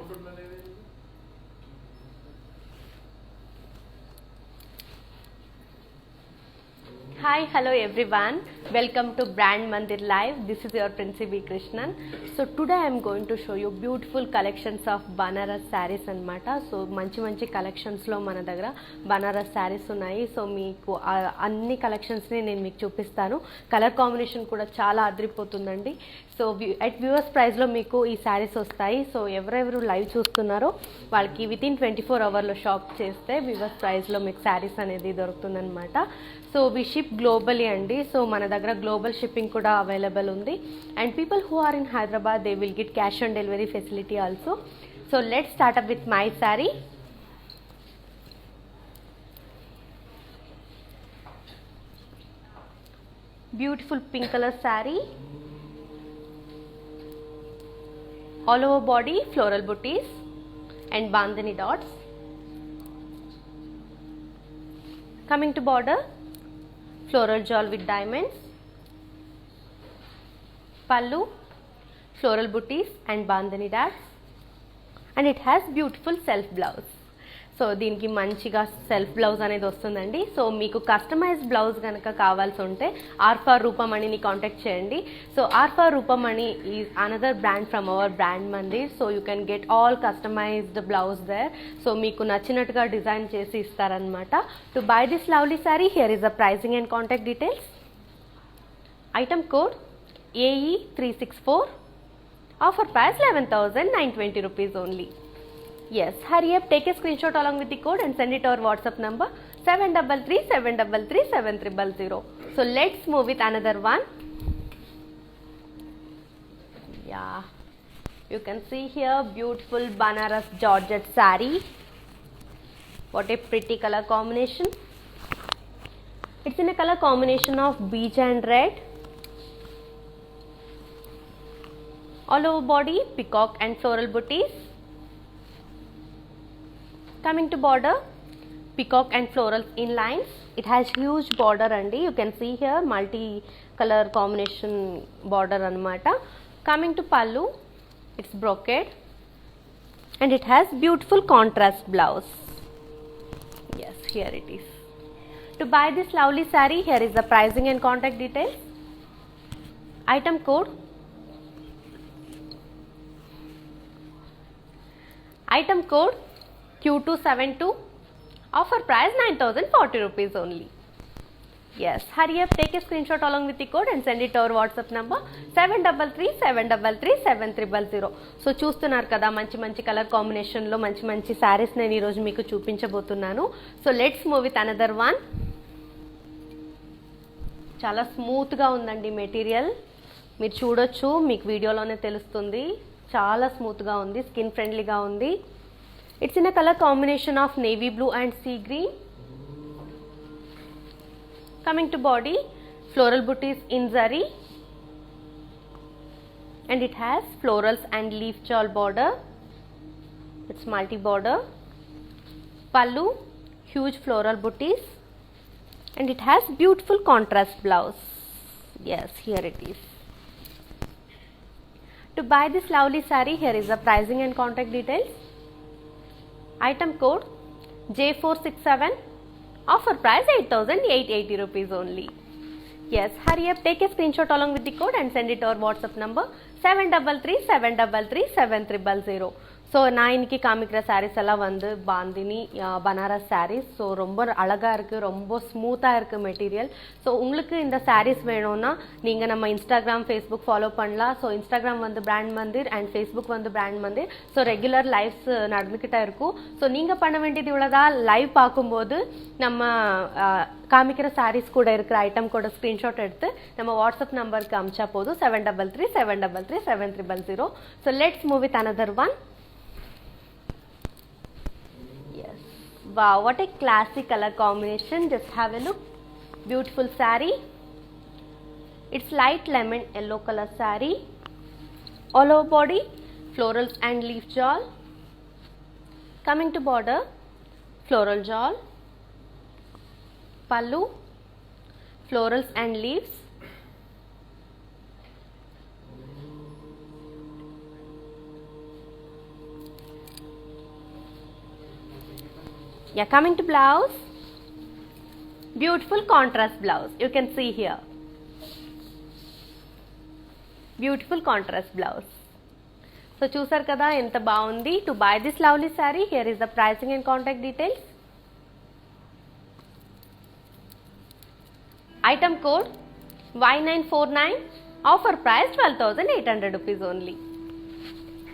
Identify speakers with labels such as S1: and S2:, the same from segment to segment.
S1: Hi, hello everyone. Welcome to Brand Mandir Live. This is your Princy B. Krishnan. So today I am going to show you beautiful collections of Banaras sarees anamata. So manchi collections lo mana daggara Banaras sarees unnayi. So meeku anni collections ni nenu meeku chupistanu. Color combination kuda chaala adripotundandi. So at viewers ప్రైస్లో మీకు ఈ శారీస్ వస్తాయి. So ఎవరెవరు live చూస్తున్నారో వాళ్ళకి within 24 అవర్లో shop చేస్తే viewers ప్రైస్లో మీకు శారీస్ అనేది దొరుకుతుందనమాట. సో వి షిప్ గ్లోబలీ అండి. సో మన దగ్గర గ్లోబల్ షిప్పింగ్ కూడా అవైలబుల్ ఉంది. And people who are in Hyderabad they will get cash on delivery facility also. So let's start up with my sari. Beautiful pink colour sari. All over body floral booties and bandhani dots. Coming to border, floral jewel with diamonds. Pallu, floral booties and bandhani dots, and it has beautiful self blouse. So దీనికి మంచిగా self blouse అనేది వస్తుందండి. So మీకు customise blouse కనుక కావాల్సి ఉంటే ఆర్ఫా రూపమణిని contact చేయండి. So Arfa Roopamani is another brand from our brand Mandir. So you can get all customised blouse there. So మీకు నచ్చినట్టుగా డిజైన్ చేసి ఇస్తారనమాట. To buy this lovely sari here is the pricing and contact details. Item code AE364. Offer price 11,920 rupees only. Yes, hurry up, take a screenshot along with the code and send it to our WhatsApp number 733-733-7300. So let's move with another one. Yeah, you can see here beautiful Banaras Georgette saree. What a pretty color combination. It's in a color combination of beige and red. All over body peacock and floral booties. Coming to border, peacock and florals in lines. It has huge border andi. You can see here multi color combination border anamata. Coming to pallu, it's brocade and it has beautiful contrast blouse. Yes, here it is. To buy this lovely saree, here is the pricing and contact details. Item code Q272. Offer price 9,040 rupees only. Yes, hurry up, take a screenshot along with the code and send it to our WhatsApp number 733-733-7300. So చూస్తున్నారు కదా మంచి colour కాంబినేషన్లో మంచి శారీస్ నేను ఈరోజు మీకు చూపించబోతున్నాను. So let's move with another one. చాలా స్మూత్గా ఉందండి మెటీరియల్. మీరు చూడొచ్చు, మీకు వీడియోలోనే తెలుస్తుంది. చాలా స్మూత్గా ఉంది, స్కిన్ ఫ్రెండ్లీగా ఉంది. It's in a color combination of navy blue and sea green. Coming to body, floral booties in zari, and it has florals and leaf shawl border. It's multi border. Pallu, huge floral booties, and it has beautiful contrast blouse. Yes, here it is. To buy this lovely saree, here is the pricing and contact details. Item code J467. Offer price 8,880 rupees only. Yes, hurry up, take a screenshot along with the code and send it to our WhatsApp number 733-733-7300. So நான் இன்றைக்கி காமிக்கிற சாரீஸ் எல்லாம் வந்து bandhani Banaras saris. So ரொம்ப அழகாக இருக்குது, ரொம்ப ஸ்மூத்தாக இருக்குது மெட்டீரியல். ஸோ உங்களுக்கு இந்த சாரீஸ் வேணும்னா நீங்கள் நம்ம இன்ஸ்டாகிராம் ஃபேஸ்புக் ஃபாலோ பண்ணலாம். ஸோ இன்ஸ்டாகிராம் வந்து பிராண்ட் மந்திர் அண்ட் ஃபேஸ்புக் வந்து brand Mandir. So regular lives நடந்துக்கிட்டே இருக்கும். ஸோ நீங்கள் பண்ண வேண்டியது இவ்வளோதான். லைவ் பார்க்கும்போது நம்ம காமிக்கிற சாரீஸ் கூட இருக்கிற ஐட்டம் கூட ஸ்க்ரீன்ஷாட் எடுத்து நம்ம வாட்ஸ்அப் நம்பருக்கு அமிச்சா போதும் 733-733-7300. So let's move with another one. Wow, what a classic color combination. Just have a look. Beautiful saree. It's light lemon yellow color saree. All over body florals and leaf shawl. Coming to border, floral shawl. Pallu, florals and leaves. Yeah, coming to blouse. Beautiful contrast blouse. You can see here. Beautiful contrast blouse. So చూసారు కదా ఎంత బాగుంది. To buy this lovely saree, here is the pricing and contact details. Item code Y949. Offer price 12,800 rupees only.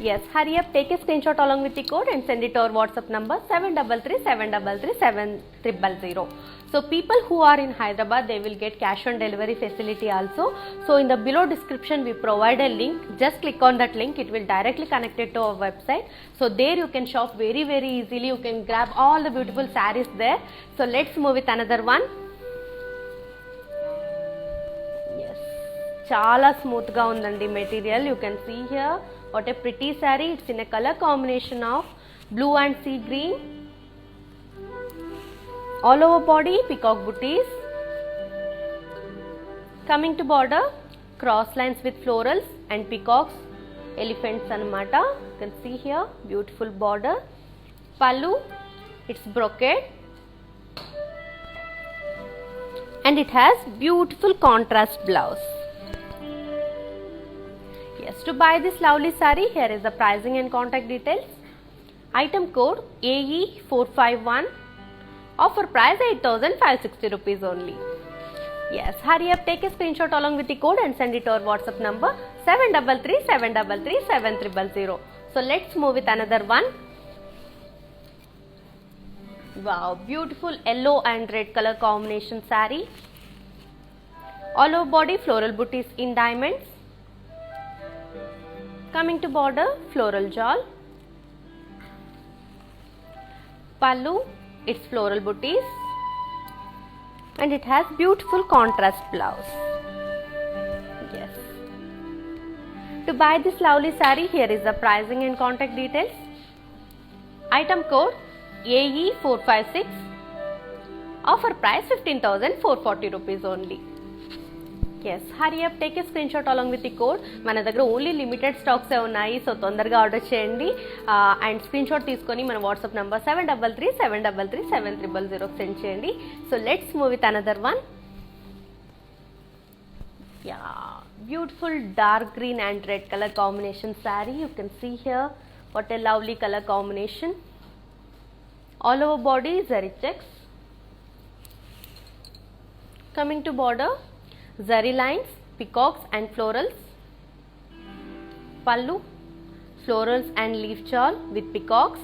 S1: Yes, hurry up, take a screenshot along with the code and send it to our WhatsApp number 733-733-7000. So people who are in Hyderabad, they will get cash on delivery facility also. So in the below description we provide a link. Just click on that link, it will directly connect it to our website. So there you can shop very easily. You can grab all the beautiful sarees there. So let's move with another one. Yes, చాలా smooth గా ఉందండి material. You can see here what a pretty saree. It's in a color combination of blue and sea green. All over body peacock booties. Coming to border, cross lines with florals and peacocks, elephants anamata. You can see here beautiful border. Pallu, it's brocade and it has beautiful contrast blouse. Yes, to buy this lovely saree, here is the pricing and contact details. Item code AE451. Offer price 8,560 rupees only. Yes, hurry up, take a screenshot along with the code and send it to our WhatsApp number 733-733-7000. So let's move with another one. Wow, beautiful yellow and red color combination saree. All over body floral booties in diamonds. Coming to border, floral jewel. Pallu, it's floral booties and it has beautiful contrast blouse. Yes. To buy this lovely saree, here is the pricing and contact details. Item code AE456. Offer price 15,440 rupees only. Yes, hurry up, take a screenshot along with the code. మన దగ్గర only limited స్టాక్సే ఉన్నాయి. So తొందరగా order చేయండి and screenshot తీసుకొని మన WhatsApp number 733-733-7000 send చేయండి. So let's move with another one. Yeah, beautiful dark green and red colour combination sari. You can see here what a lovely colour combination. All over body zari checks. Coming to border, zari lines, peacocks and florals. Pallu, florals and leaf shawl with peacocks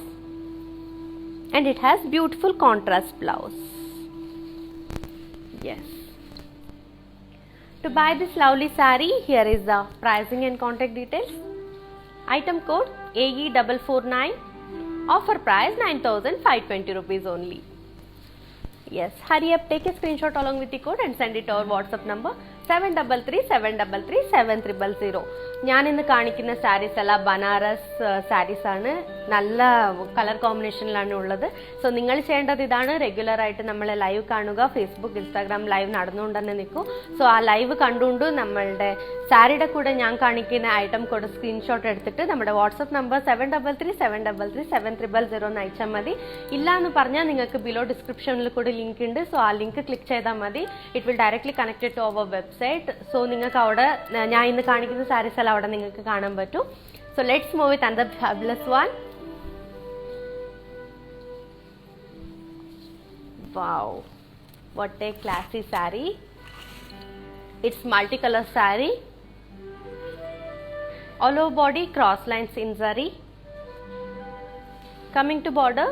S1: and it has beautiful contrast blouse. Yes. To buy this lovely saree, here is the pricing and contact details. Item code AE449. Offer price 9,520 rupees only. Yes, hurry up, take a screenshot along with the code and send it to our WhatsApp number 733-733-7000. ഞാൻ ഇന്ന് കാണിക്കുന്ന സാരീസ് എല്ലാം ബനാറസ് സാരീസ് ആണ്. നല്ല colour കോമ്പിനേഷനിലാണ് ഉള്ളത്. So നിങ്ങൾ ചെയ്യേണ്ടത് ഇതാണ്, റെഗുലർ ആയിട്ട് നമ്മളെ ലൈവ് കാണുക. ഫേസ്ബുക്ക്, ഇൻസ്റ്റാഗ്രാം ലൈവ് നടന്നുകൊണ്ട് തന്നെ നിൽക്കും. സോ ആ ലൈവ് കണ്ടുകൊണ്ട് നമ്മളുടെ സാരിയുടെ കൂടെ ഞാൻ കാണിക്കുന്ന ഐറ്റം കൂടെ സ്ക്രീൻഷോട്ട് എടുത്തിട്ട് നമ്മുടെ വാട്സപ്പ് നമ്പർ 733-733-7000 എന്ന് അയച്ചാൽ മതി. ഇല്ല എന്ന് പറഞ്ഞാൽ നിങ്ങൾക്ക് ബിലോ ഡിസ്ക്രിപ്ഷനിൽ കൂടെ ലിങ്ക് ഉണ്ട്. സോ ആ ലിങ്ക് ക്ലിക്ക് ചെയ്താൽ മതി. It will directly connected to our website. So നിങ്ങൾക്ക് അവിടെ ഞാൻ ഇന്ന് കാണിക്കുന്ന സാരീസ് എല്ലാം അവിടെ നിങ്ങൾക്ക് കാണാൻ പറ്റും. So let's move with another fabulous one. Wow, what a classy saree. It's multicolor saree. All over body cross lines in zari. Coming to border,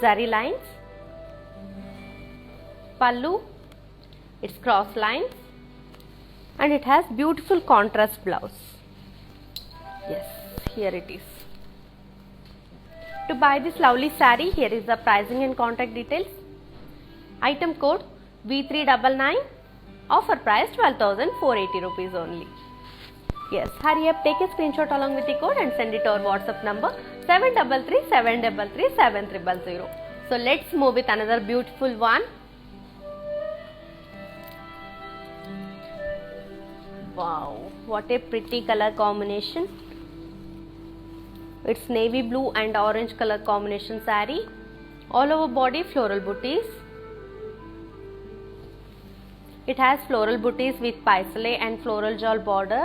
S1: zari lines. Pallu, it's cross lines and it has beautiful contrast blouse. Yes, here it is. To buy this lovely saree, here is the pricing and contact details. Item code V399. Offer price 12,480 rupees only. Yes, hurry up, take a screenshot along with the code and send it to our WhatsApp number 733-733-7000. So let's move with another beautiful one. Wow, what a pretty color combination. It's navy blue and orange color combination saree. All over body floral booties. It has floral booties with paisley and floral jewel border.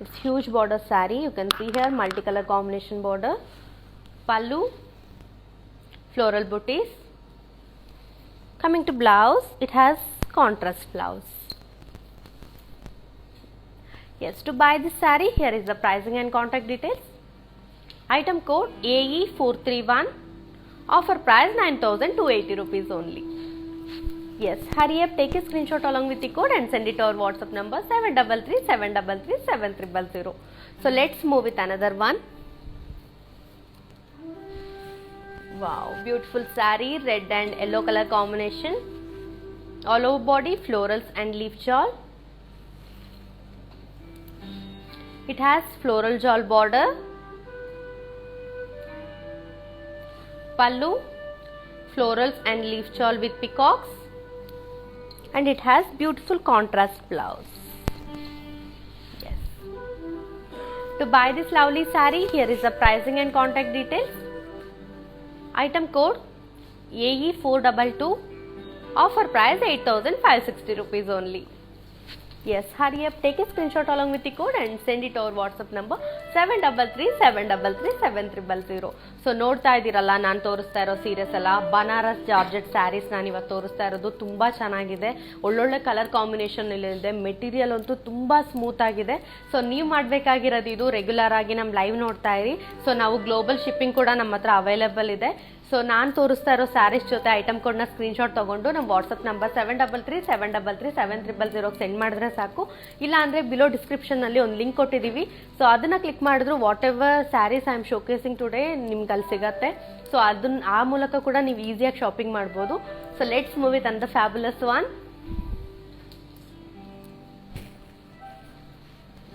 S1: It's huge border saree. You can see here multicolor combination border. Pallu, floral booties. Coming to blouse, it has contrast blouse. Yes, to buy this saree, here is the pricing and contact details. Item code AE431. Offer price 9,280 rupees only. Yes, hurry up, take a screenshot along with the code and send it to our WhatsApp number 733-733-7300. So let's move with another one. Wow, beautiful saree, red and yellow color combination. All over body florals and leaf shawl. It has floral shawl border. Pallu, florals and leaf shawl with peacocks. And it has beautiful contrast blouse. Yes. To buy this lovely saree, here is the pricing and contact details. Item code AE422. Offer price 8,560 rupees only. Yes, hurry up, take a screenshot along with the code and send it to our WhatsApp number 733-733-7300. So ನೋಡ್ತಾ ಇದ್ದೀರಲ್ಲ ನಾನು ತೋರಿಸ್ತಾ ಇರೋ ಸೀರೆಸ್ ಎಲ್ಲ Banaras georgette saris ನಾನು ಇವತ್ತು ತೋರಿಸ್ತಾ ಇರೋದು ತುಂಬ ಚೆನ್ನಾಗಿದೆ, ಒಳ್ಳೊಳ್ಳೆ ಕಲರ್ ಕಾಂಬಿನೇಷನ್ ಇದೆ, ಮೆಟೀರಿಯಲ್ ಅಂತೂ ತುಂಬ ಸ್ಮೂತ್ ಆಗಿದೆ. ಸೊ ನೀವು ಮಾಡಬೇಕಾಗಿರೋದು ಇದು ರೆಗ್ಯುಲರ್ ಆಗಿ ನಮ್ಮ ಲೈವ್ ನೋಡ್ತಾ ಇರಿ. ಸೊ ನಾವು ಗ್ಲೋಬಲ್ ಶಿಪ್ಪಿಂಗ್ ಕೂಡ ನಮ್ಮ ಹತ್ರ ಅವೈಲೇಬಲ್ ಇದೆ. ಸೊ ನಾನು ತೋರಿಸ್ತಾ ಇರೋ ಸ್ಯಾರೀಸ್ ಜೊತೆ ಐಟಮ್ ಕೋಡ್ನ ಸ್ಕ್ರೀನ್ಶಾಟ್ ತೊಗೊಂಡು ನಮ್ಮ ವಾಟ್ಸಪ್ ನಂಬರ್ 733-733-7300 ಸೆಂಡ್ ಮಾಡಿದ್ರೆ ಸಾಕು. ಇಲ್ಲ ಅಂದರೆ ಬಿಲೋ ಡಿಸ್ಕ್ರಿಪ್ಷನ್ನಲ್ಲಿ ಒಂದು ಲಿಂಕ್ ಕೊಟ್ಟಿದ್ದೀವಿ. ಸೊ ಅದನ್ನು ಕ್ಲಿಕ್ ಮಾಡಿದ್ರು whatever saris I am showcasing today ನಿಮ್ಗೆ ಅಲ್ಲಿ ಸಿಗತ್ತೆ. ಸೊ ಅದನ್ನ ಆ ಮೂಲಕ ಕೂಡ ನೀವು ಈಸಿಯಾಗಿ ಶಾಪಿಂಗ್ ಮಾಡ್ಬೋದು. So let's move with and the fabulous one.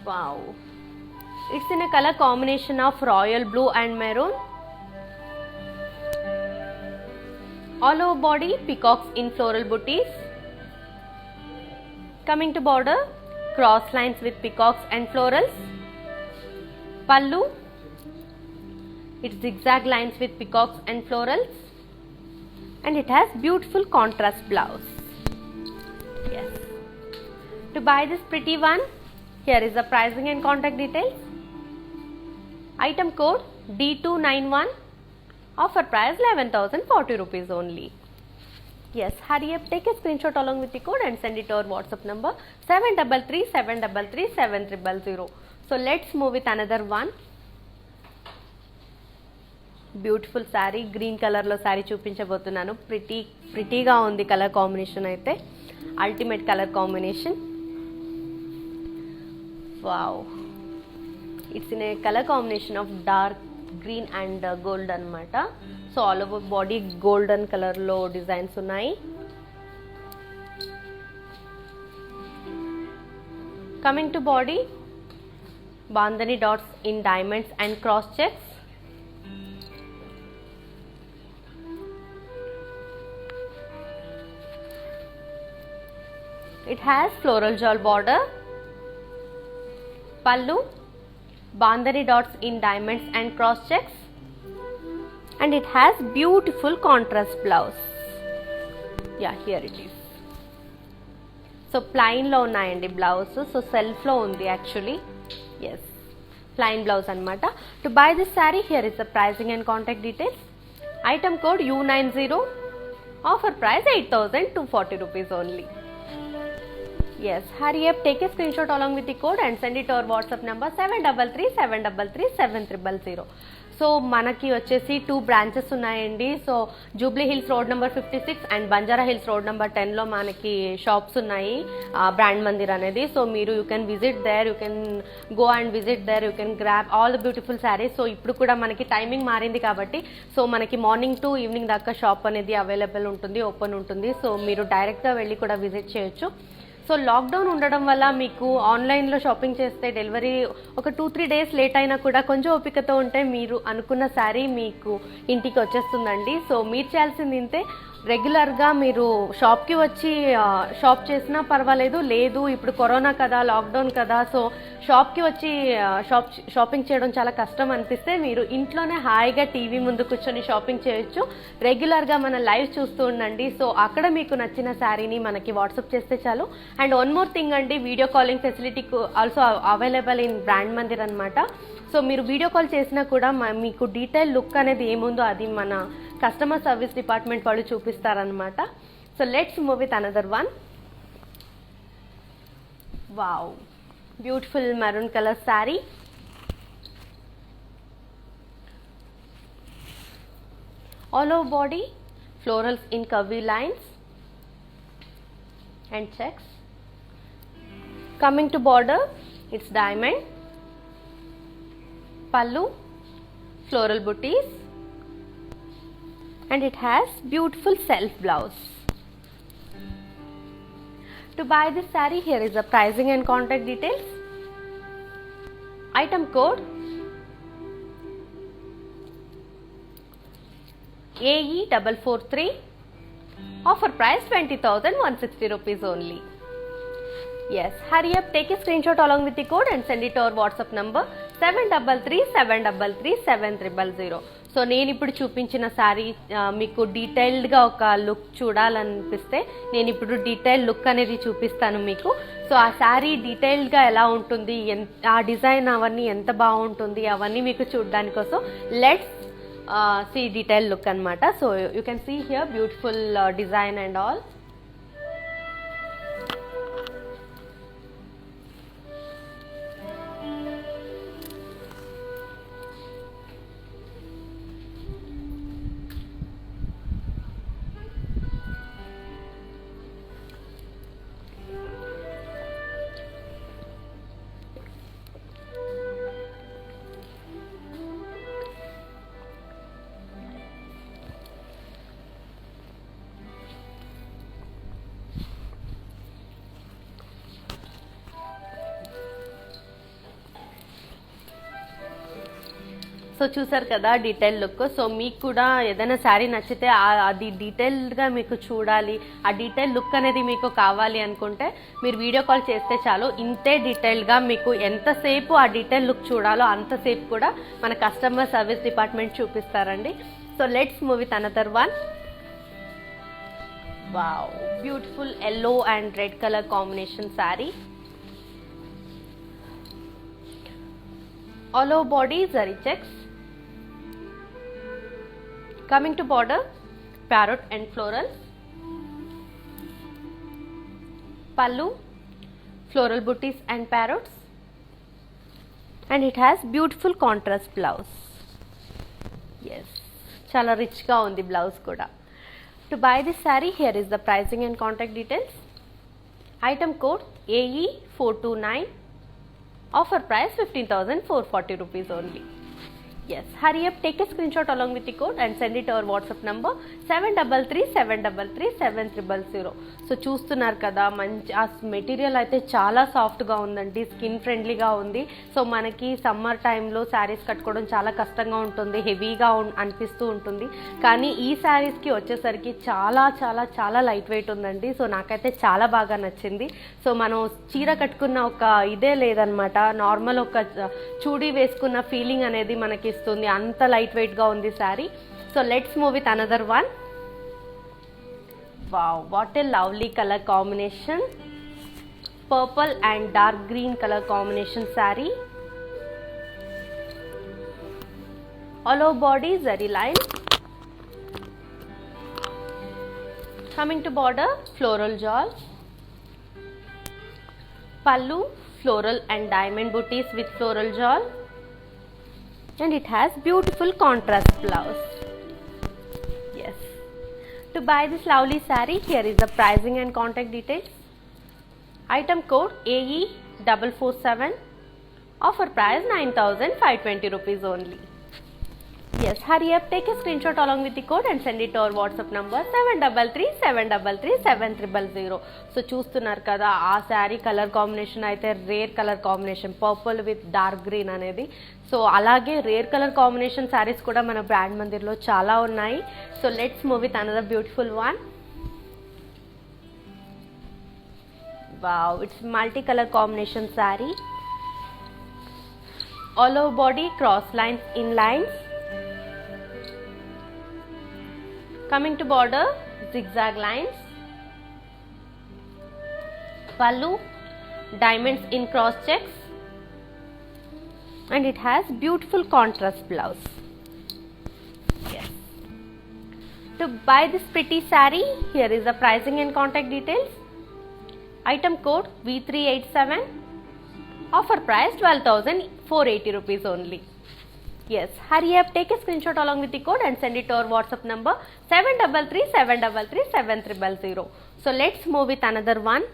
S1: Wow, it's in a colour combination of royal blue and maroon. All over body peacocks in floral booties. Coming to border, cross lines with peacocks and florals. Pallu, it's zigzag lines with peacocks and florals. And it has beautiful contrast blouse. Yes. To buy this pretty one, here is the pricing and contact details. Item code D291. Offer price 11,040 rupees only. Yes, hurry up, take a screenshot along with the code and send it to our WhatsApp number 733-733-7300. So let's move with another one. Beautiful saree, green color lo saree చూపించబోతున్నాను. ప్రిటీగా ఉంది colour combination అయితే, ultimate colour combination. Wow, it's in a colour combination of dark green and gold అన్నమాట. So all over body golden కలర్లో designs ఉన్నాయి. Coming to body, bandhani dots in diamonds and cross checks. It has floral jewel border. Pallu, bandhani dots in diamonds and cross checks, and it has beautiful contrast blouse. Yeah, here it is. So plain lo unnayandi blouse, so self lo undi actually. Yes, plain blouse anamata. To buy this saree, here is the pricing and contact details. Item code U90. Offer price 8,240 rupees only. Yes, hurry up, take a screenshot along with the code and send it to our WhatsApp number 733-733-7300. So మనకి వచ్చేసి 2 branches ఉన్నాయండి. So Jubilee Hills road number 56 and Banjara Hills road number 10లో మనకి shops ఉన్నాయి, బ్రాండ్ మందిర్ అనేది. So మీరు you can visit there, you can go and visit there, you can grab all the beautiful sarees. So ఇప్పుడు కూడా మనకి టైమింగ్ మారింది కాబట్టి సో మనకి మార్నింగ్ టు ఈవినింగ్ దాకా షాప్ అనేది అవైలబుల్ ఉంటుంది, ఓపెన్ ఉంటుంది. సో మీరు డైరెక్ట్గా వెళ్ళి కూడా విజిట్ చేయొచ్చు. సో లాక్డౌన్ ఉండడం వల్ల మీకు ఆన్లైన్లో షాపింగ్ చేస్తే డెలివరీ ఒక 2-3 డేస్ లేట్ అయినా కూడా కొంచెం ఓపికతో ఉంటే మీరు అనుకున్న శారీ మీకు ఇంటికి వచ్చేస్తుందండి. సో మీరు చేయాల్సింది ఇంతే, రెగ్యులర్గా మీరు షాప్కి వచ్చి షాప్ చేసినా పర్వాలేదు, లేదు ఇప్పుడు కరోనా కదా, లాక్డౌన్ కదా, సో షాప్కి వచ్చి షాపింగ్ చేయడం చాలా కష్టం అనిపిస్తే మీరు ఇంట్లోనే హాయిగా టీవీ ముందు కూర్చొని షాపింగ్ చేయొచ్చు. రెగ్యులర్గా మన లైవ్ చూస్తూ ఉండండి. సో అక్కడ మీకు నచ్చిన శారీని మనకి వాట్సాప్ చేస్తే చాలు. అండ్ వన్ మోర్ థింగ్ అండి, video calling facility also available in brand Mandir అనమాట. సో మీరు వీడియో కాల్ చేసినా కూడా మీకు డీటెయిల్ లుక్ అనేది ఏముందో అది మన కస్టమర్ సర్వీస్ డిపార్ట్మెంట్ వాళ్ళు చూపిస్తారనమాట. So let's move with another one. Wow, beautiful maroon colour saree. All over body florals in curvy lines and checks. Coming to border, it's diamond, pallu, floral booties, and it has beautiful self blouse. To buy this saree, here is the pricing and contact details. Item code AE443. Offer price 20,160 rupees only. Yes, hurry up, take a screenshot along with the code and send it to our WhatsApp number 7337337000. So నేను ఇప్పుడు చూపించిన శారీ మీకు డీటెయిల్డ్గా ఒక look చూడాలనిపిస్తే నేను ఇప్పుడు detail look అనేది చూపిస్తాను మీకు. సో ఆ శారీ డీటెయిల్డ్గా ఎలా ఉంటుంది, ఆ డిజైన్ అవన్నీ ఎంత బాగుంటుంది అవన్నీ మీకు చూడడానికి కోసం let's see detailed look anamata. So you can see here beautiful design and all. So చూసారు కదా డీటెయిల్ లుక్. సో మీకు కూడా ఏదైనా శారీ నచ్చితే అది డీటెయిల్డ్గా మీకు చూడాలి, ఆ డీటెయిల్ లుక్ అనేది మీకు కావాలి అనుకుంటే మీరు వీడియో కాల్ చేస్తే చాలు. ఇంతే డీటెయిల్గా మీకు ఎంతసేపు ఆ డీటెయిల్ లుక్ చూడాలో అంతసేపు కూడా మన కస్టమర్ సర్వీస్ డిపార్ట్మెంట్ చూపిస్తారండి. So let's move with another one. Wow, beautiful yellow and red colour combination sari. All over body zari checks. Coming to border, parrot and floral. Pallu, floral booties and parrots. And it has beautiful contrast blouse. Yes, chala rich ga undi blouse kuda. To buy this saree, here is the pricing and contact details. Item code AE429. Offer price 15,440 rupees only. Yes, hurry up, take a screenshot along with the code and send it to our WhatsApp number 7337337000. So చూస్తున్నారు కదా, మంచి ఆ material అయితే చాలా సాఫ్ట్గా ఉందండి, skin ఫ్రెండ్లీగా ఉంది. సో మనకి సమ్మర్ టైంలో శారీస్ కట్టుకోవడం చాలా కష్టంగా ఉంటుంది, హెవీగా అనిపిస్తూ ఉంటుంది. కానీ ఈ శారీస్కి వచ్చేసరికి చాలా చాలా చాలా లైట్ వెయిట్ ఉందండి. సో నాకైతే చాలా బాగా నచ్చింది. సో మనం చీర కట్టుకున్న ఒక ఇదే లేదనమాట, నార్మల్ ఒక చూడీ వేసుకున్న ఫీలింగ్ అనేది మనకి ఇస్తుంది, అంత లైట్ వెయిట్గా ఉంది sari. So let's move with another one. Wow, what a lovely color combination. Purple and dark green color combination saree. All over body zari line. Coming to border, floral jewel. Pallu, floral and diamond booties with floral jewel. And it has beautiful contrast blouse. Yes. To buy this lovely saree, here is the pricing and contact details. Item code AE447. Offer price 9,520 rupees only. Yes, hurry up, take a screenshot along with the code and send it to our WhatsApp number 7337337000. So చూస్తున్నారు కదా, ఆ sari colour combination అయితే rare colour combination, purple with dark green అనేది. So అలాగే rare colour combination saris కూడా మన brand మందిర్లో చాలా ఉన్నాయి. So let's move with another beautiful one. Wow, it's multi-color combination saree. All over body, cross lines, in lines. Coming to border, zigzag lines. Pallu, diamonds in cross checks. And it has beautiful contrast blouse. Yes. To buy this pretty saree, here is the pricing and contact details. Item code V387. Offer price 12,480 rupees only. Yes, hurry up, take a screenshot along with the code and send it to our WhatsApp number 7337337000. So let's move with another one.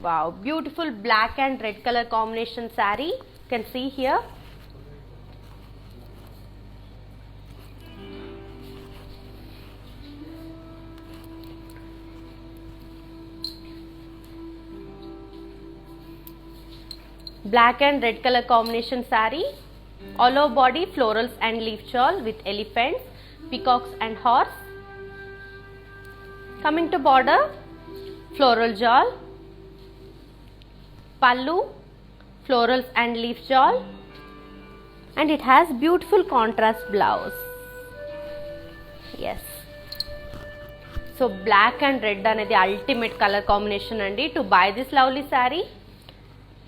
S1: Wow, beautiful black and red color combination saree. You can see here. Black and red color combination saree. All over body, florals and leaf shawl with elephants, peacocks and horse. Coming to border, floral shawl. Pallu, florals and leaf shawl. And it has beautiful contrast blouse. Yes. So black and red anedi ultimate color combination andi. To buy this lovely saree,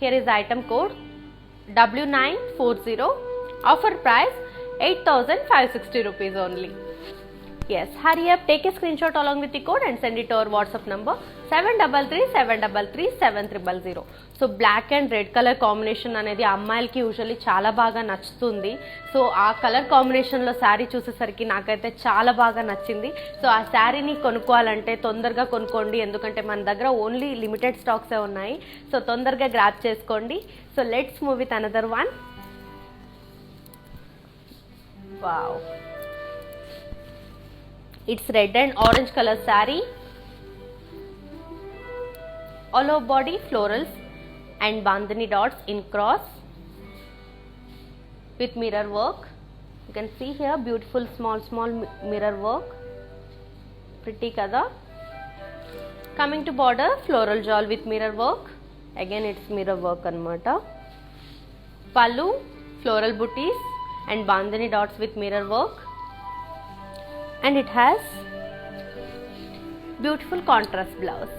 S1: here is item code W940. Offer price 8,560 rupees only. Yes, hurry up, take a screenshot along with the code and send it to our WhatsApp number 7337337000. So black and red colour combination అనేది అమ్మాయిలకి usually చాలా బాగా నచ్చుతుంది. So ఆ colour కాంబినేషన్లో శారీ చూసేసరికి నాకైతే చాలా బాగా నచ్చింది. సో ఆ శారీని కొనుక్కోవాలంటే తొందరగా కొనుక్కోండి, ఎందుకంటే మన దగ్గర ఓన్లీ లిమిటెడ్ స్టాక్సే ఉన్నాయి. సో తొందరగా గ్రాప్ చేసుకోండి. So let's move with another one. Wow, it's red and orange color saree. All over body, florals and bandhani dots in cross with mirror work. You can see here beautiful small mirror work, pretty kada. Coming to border, floral shawl with mirror work. Again it's mirror work anamata. Pallu, floral booties and bandhani dots with mirror work. And it has beautiful contrast blouse.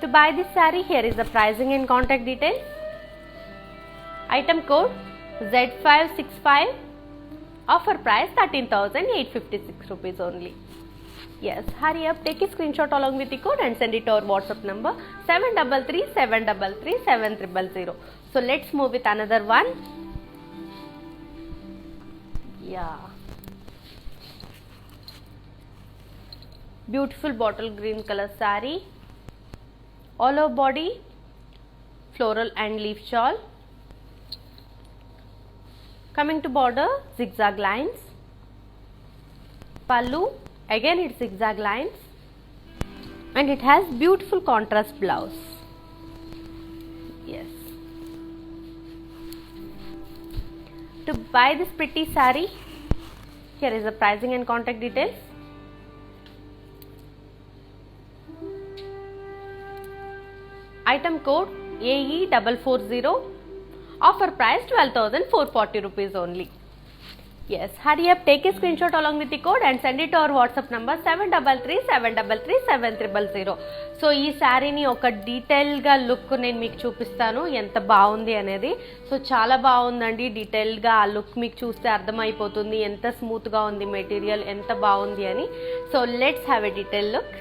S1: To buy this saree, here is the pricing and contact details. Item code Z565. Offer price 13,856 rupees only. Yes, hurry up, take a screenshot along with the code and send it to our WhatsApp number 7337337000. So let's move with another one. Yeah, beautiful bottle green color saree. All over body, floral and leaf shawl. Coming to border, zigzag lines. Pallu, again it's zigzag lines. And it has beautiful contrast blouse. Yes. To buy this pretty saree, here is the pricing and contact details. Item code AE440. Offer price 12,440 rupees only. Yes, hurry up, take a screenshot along with the code and send it to our WhatsApp number 7337337000. So ఈ శారీని ఒక డీటెయిల్గా look నేను మీకు చూపిస్తాను, ఎంత బాగుంది అనేది. సో చాలా బాగుందండి, డీటెయిల్గా ఆ లుక్ మీకు చూస్తే అర్థమైపోతుంది ఎంత స్మూత్గా ఉంది మెటీరియల్, ఎంత బాగుంది అని. So let's have a detail look.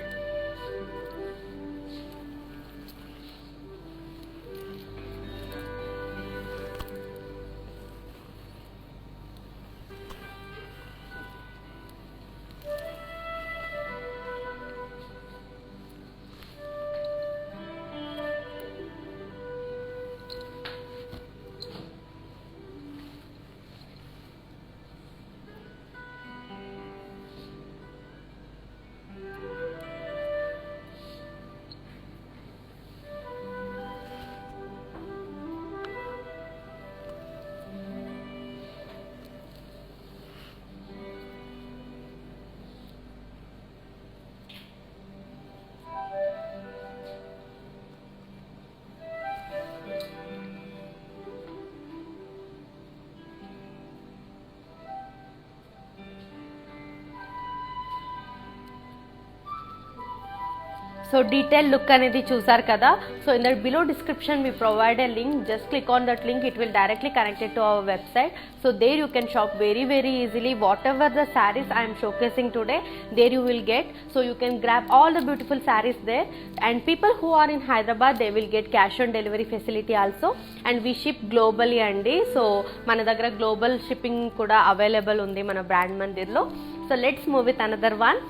S1: So detail look అనేది చూసారు కదా. So in that below description we provide a link. Just click on that link, it will directly connect it to our website. So there you can shop very easily whatever the sarees I am showcasing today, there you will get. So you can grab all the beautiful sarees there, and people who are in Hyderabad, they will get cash on delivery facility also, and we ship globally andi. So మన దగ్గర global shipping కూడా available ఉంది మన brand మందిర్లో. So let's move with another one.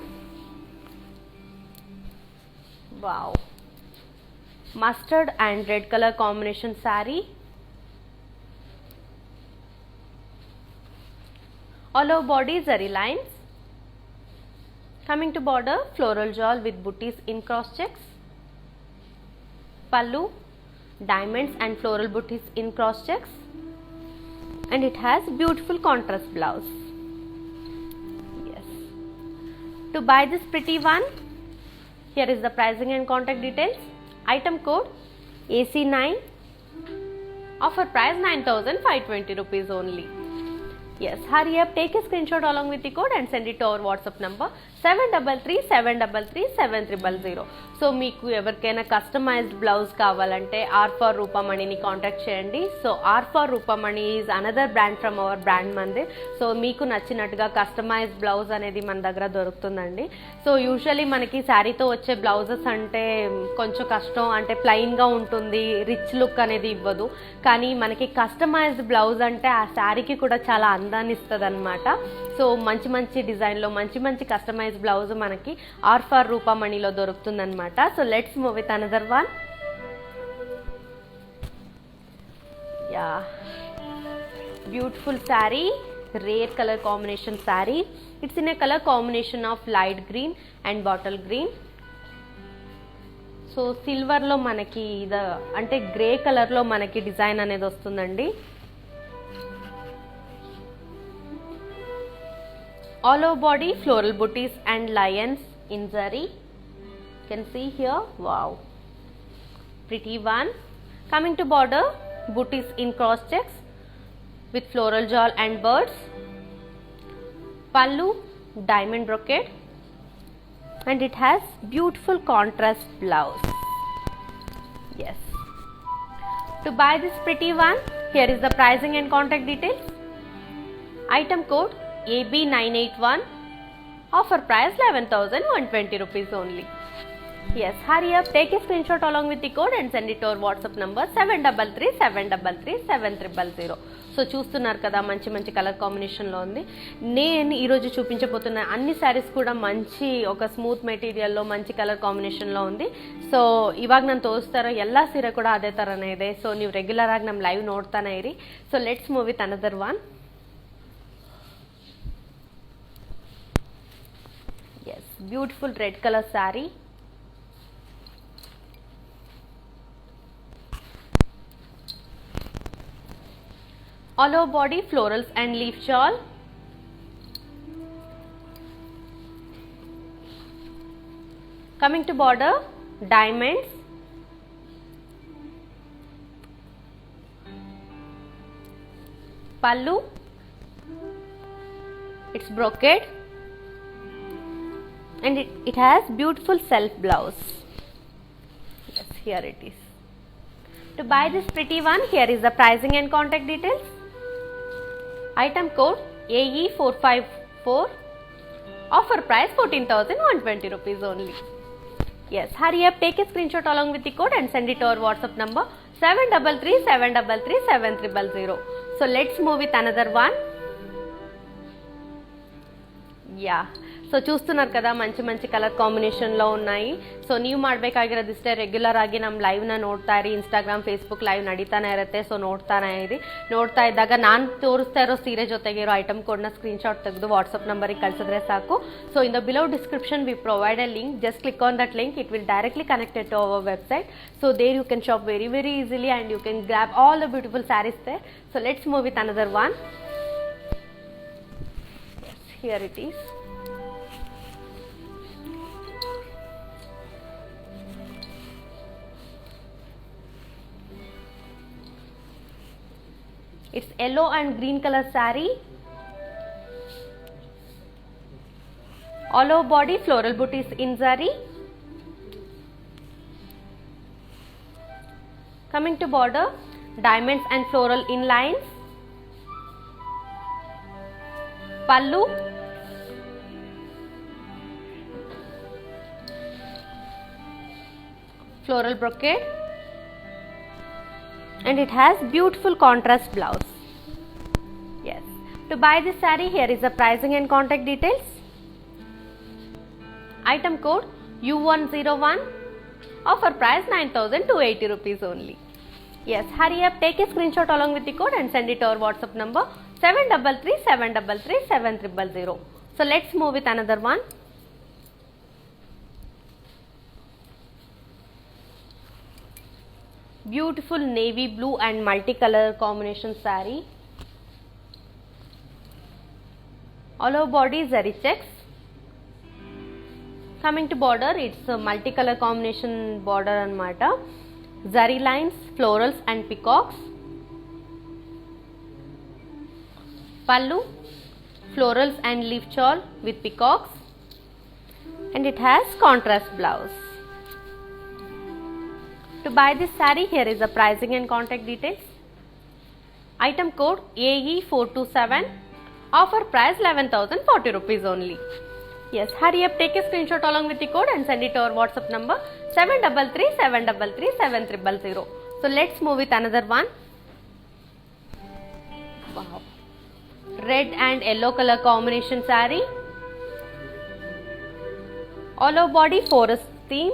S1: Wow, mustard and red color combination saree. All over body zari lines. Coming to border, floral jewel with booties in cross checks. Pallu, diamonds and floral booties in cross checks, and it has beautiful contrast blouse. Yes. To buy this pretty one, here is the pricing and contact details. Item code AC9. Offer price 9,520 rupees only. Yes, hurry up, take a screenshot along with the code and send it to our WhatsApp number 7337337300. So మీకు ఎవరికైనా customised blouse కావాలంటే are for రూపమణిని contact చేయండి. So are for Rupamani is another brand from our brand Mandir. So మీకు నచ్చినట్టుగా customized blouse అనేది మన దగ్గర దొరుకుతుందండి. సో యూజువలీ మనకి శారీతో వచ్చే బ్లౌజెస్ అంటే కొంచెం కష్టం, అంటే ప్లెయిన్గా ఉంటుంది, రిచ్ లుక్ అనేది ఇవ్వదు. కానీ మనకి కస్టమైజ్డ్ బ్లౌజ్ అంటే ఆ శారీకి కూడా చాలా అందాన్ని ఇస్తుంది అనమాట. సో మంచి డిజైన్లో మంచి కస్టమైజ్డ్ బ్లౌజ్ మనకి ఆర్ ఫర్ రూపమణిలో దొరుకుతుందన్నమాట. So let's move with another one. Yeah, beautiful saree, rare color combination saree. It's in a color combination of light green and bottle green. So సిల్వర్లో మనకి ఇది అంటే గ్రే కలర్లో మనకి డిజైన్ అనేది వస్తుందండి. All over body floral booties and lions in zari. Can see here, wow, pretty one. Coming to border, booties in cross checks with floral jewel and birds. Pallu, diamond brocade, and it has beautiful contrast blouse. Yes. To buy this pretty one, here is the pricing and contact details. Item code AB981. Offer price 11,120 rupees only. Yes, hurry up, take a screenshot along with the code and send it to our WhatsApp number 7337337300. So చూస్తున్నారు కదా మంచి colour కాంబినేషన్లో ఉంది. నేను ఈరోజు చూపించబోతున్న అన్ని శారీస్ కూడా మంచి ఒక స్మూత్ మెటీరియల్లో మంచి కలర్ ಕಾಂಬಿನೇಷನ್లో ఉంది. ಸೊ ಇವಾಗ ನಾನು ತೋರಿಸ್ತಾರೋ ಎಲ್ಲ ಸೀರೆ ಕೂಡ ಅದೇ ಥರನೇ ಇದೆ. ಸೊ ನೀವು ರೆಗ್ಯುಲರ್ ಆಗಿ ನಮ್ಮ ಲೈವ್ ನೋಡ್ತಾನೆ ಇರಿ. So let's move with another one. Yes, beautiful red colour sari. All over body florals and leaf shawl. Coming to border, diamonds, pallu, it's brocade, and it has beautiful self blouse. Yes, here it is. To buy this pretty one, here is the pricing and contact details. Item code AE454. Offer price 14,120 rupees only. Yes, hurry up, take a screenshot along with the code and send it to our WhatsApp number 7337337300. So let's move with another one. Yeah. So చూస్తున్నారు కదా ಮಂచి colour ಕಾಂಬಿನೇಷನ್లో ఉన్నాయి. So ನೀವು ಮಾಡಬೇಕಾಗಿರೋದಿಷ್ಟೇ, regular ಆಗಿ ನಮ್ಮ ಲೈವ್ನ ನೋಡ್ತಾ ಇರಿ. Instagram, Facebook live ನಡೀತಾನೆ ಇರುತ್ತೆ. ಸೊ ನೋಡ್ತಾನೆ ಇರಿ. ನೋಡ್ತಾ ಇದ್ದಾಗ ನಾನು ತೋರಿಸ್ತಾ ಇರೋ ಸೀರೆ ಜೊತೆಗೆ ಇರೋ ಐಟಮ್ ಕೋಡ್ನ ಸ್ಕ್ರೀನ್ಶಾಟ್ ತೆಗೆದು ವಾಟ್ಸಪ್ ನಂಬರಿಗೆ ಕಳಿಸಿದ್ರೆ ಸಾಕು. So in the below description we provide a link. Just click on that link, it will directly connected to our website. So there you can shop very easily and you can grab all the beautiful saris there. So let's move with another one. Here it is. It's yellow and green color saree. All over body floral booties in zari. Coming to border, diamonds and floral in lines. Pallu, floral brocade, and it has beautiful contrast blouse. Yes. To buy this saree, here is the pricing and contact details. Item code U101. Offer price 9,280 rupees only. Yes, hurry up, take a screenshot along with the code and send it to our WhatsApp number 733-733-7000. So let's move with another one. Beautiful navy blue and multicolor combination saree. All over body zari checks. Coming to border, it's a multicolor combination border anamata. Zari lines, florals and peacocks. Pallu, florals and leaf shawl with peacocks, and it has contrast blouse. To buy this saree, here is the pricing and contact details. Item code AE427. Offer price 11,040 rupees only. Yes, hurry up, take a screenshot along with the code and send it to our WhatsApp number 733-733-7000. So let's move with another one. Wow. Red and yellow color combination saree. All over body forest theme.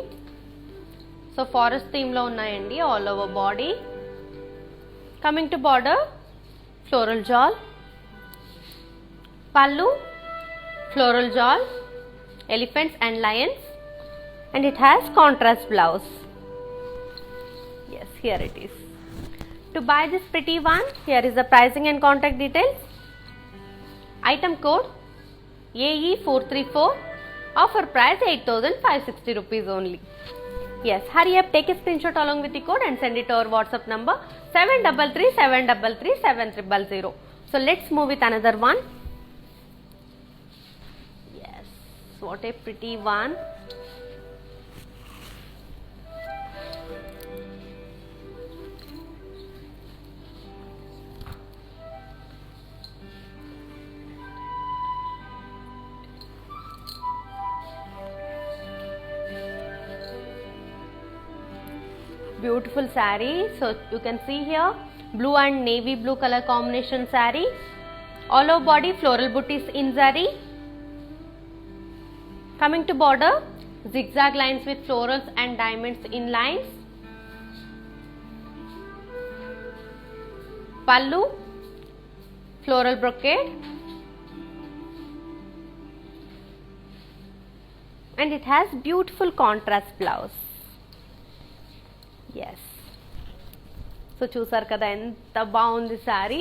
S1: So forest theme lo unnayandi all over body. Coming to border, floral jewel. Pallu, floral jewel, elephants and lions, and it has contrast blouse. Yes, here it is. To buy this pretty one, here is the pricing and contact details. Item code AE434. Offer price 8,560 rupees only. Yes, hurry up, take a screenshot along with the code and send it to our WhatsApp number 733-733-7000. So let's move with another one. Yes, what a pretty one. Beautiful saree. So you can see here blue and navy blue color combination saree. All over body floral booties in zari. Coming to border, zigzag lines with florals and diamonds in lines. Pallu, floral brocade, and it has beautiful contrast blouse. Yes. So చూసారు కదా ఎంత బాగుంది sorry.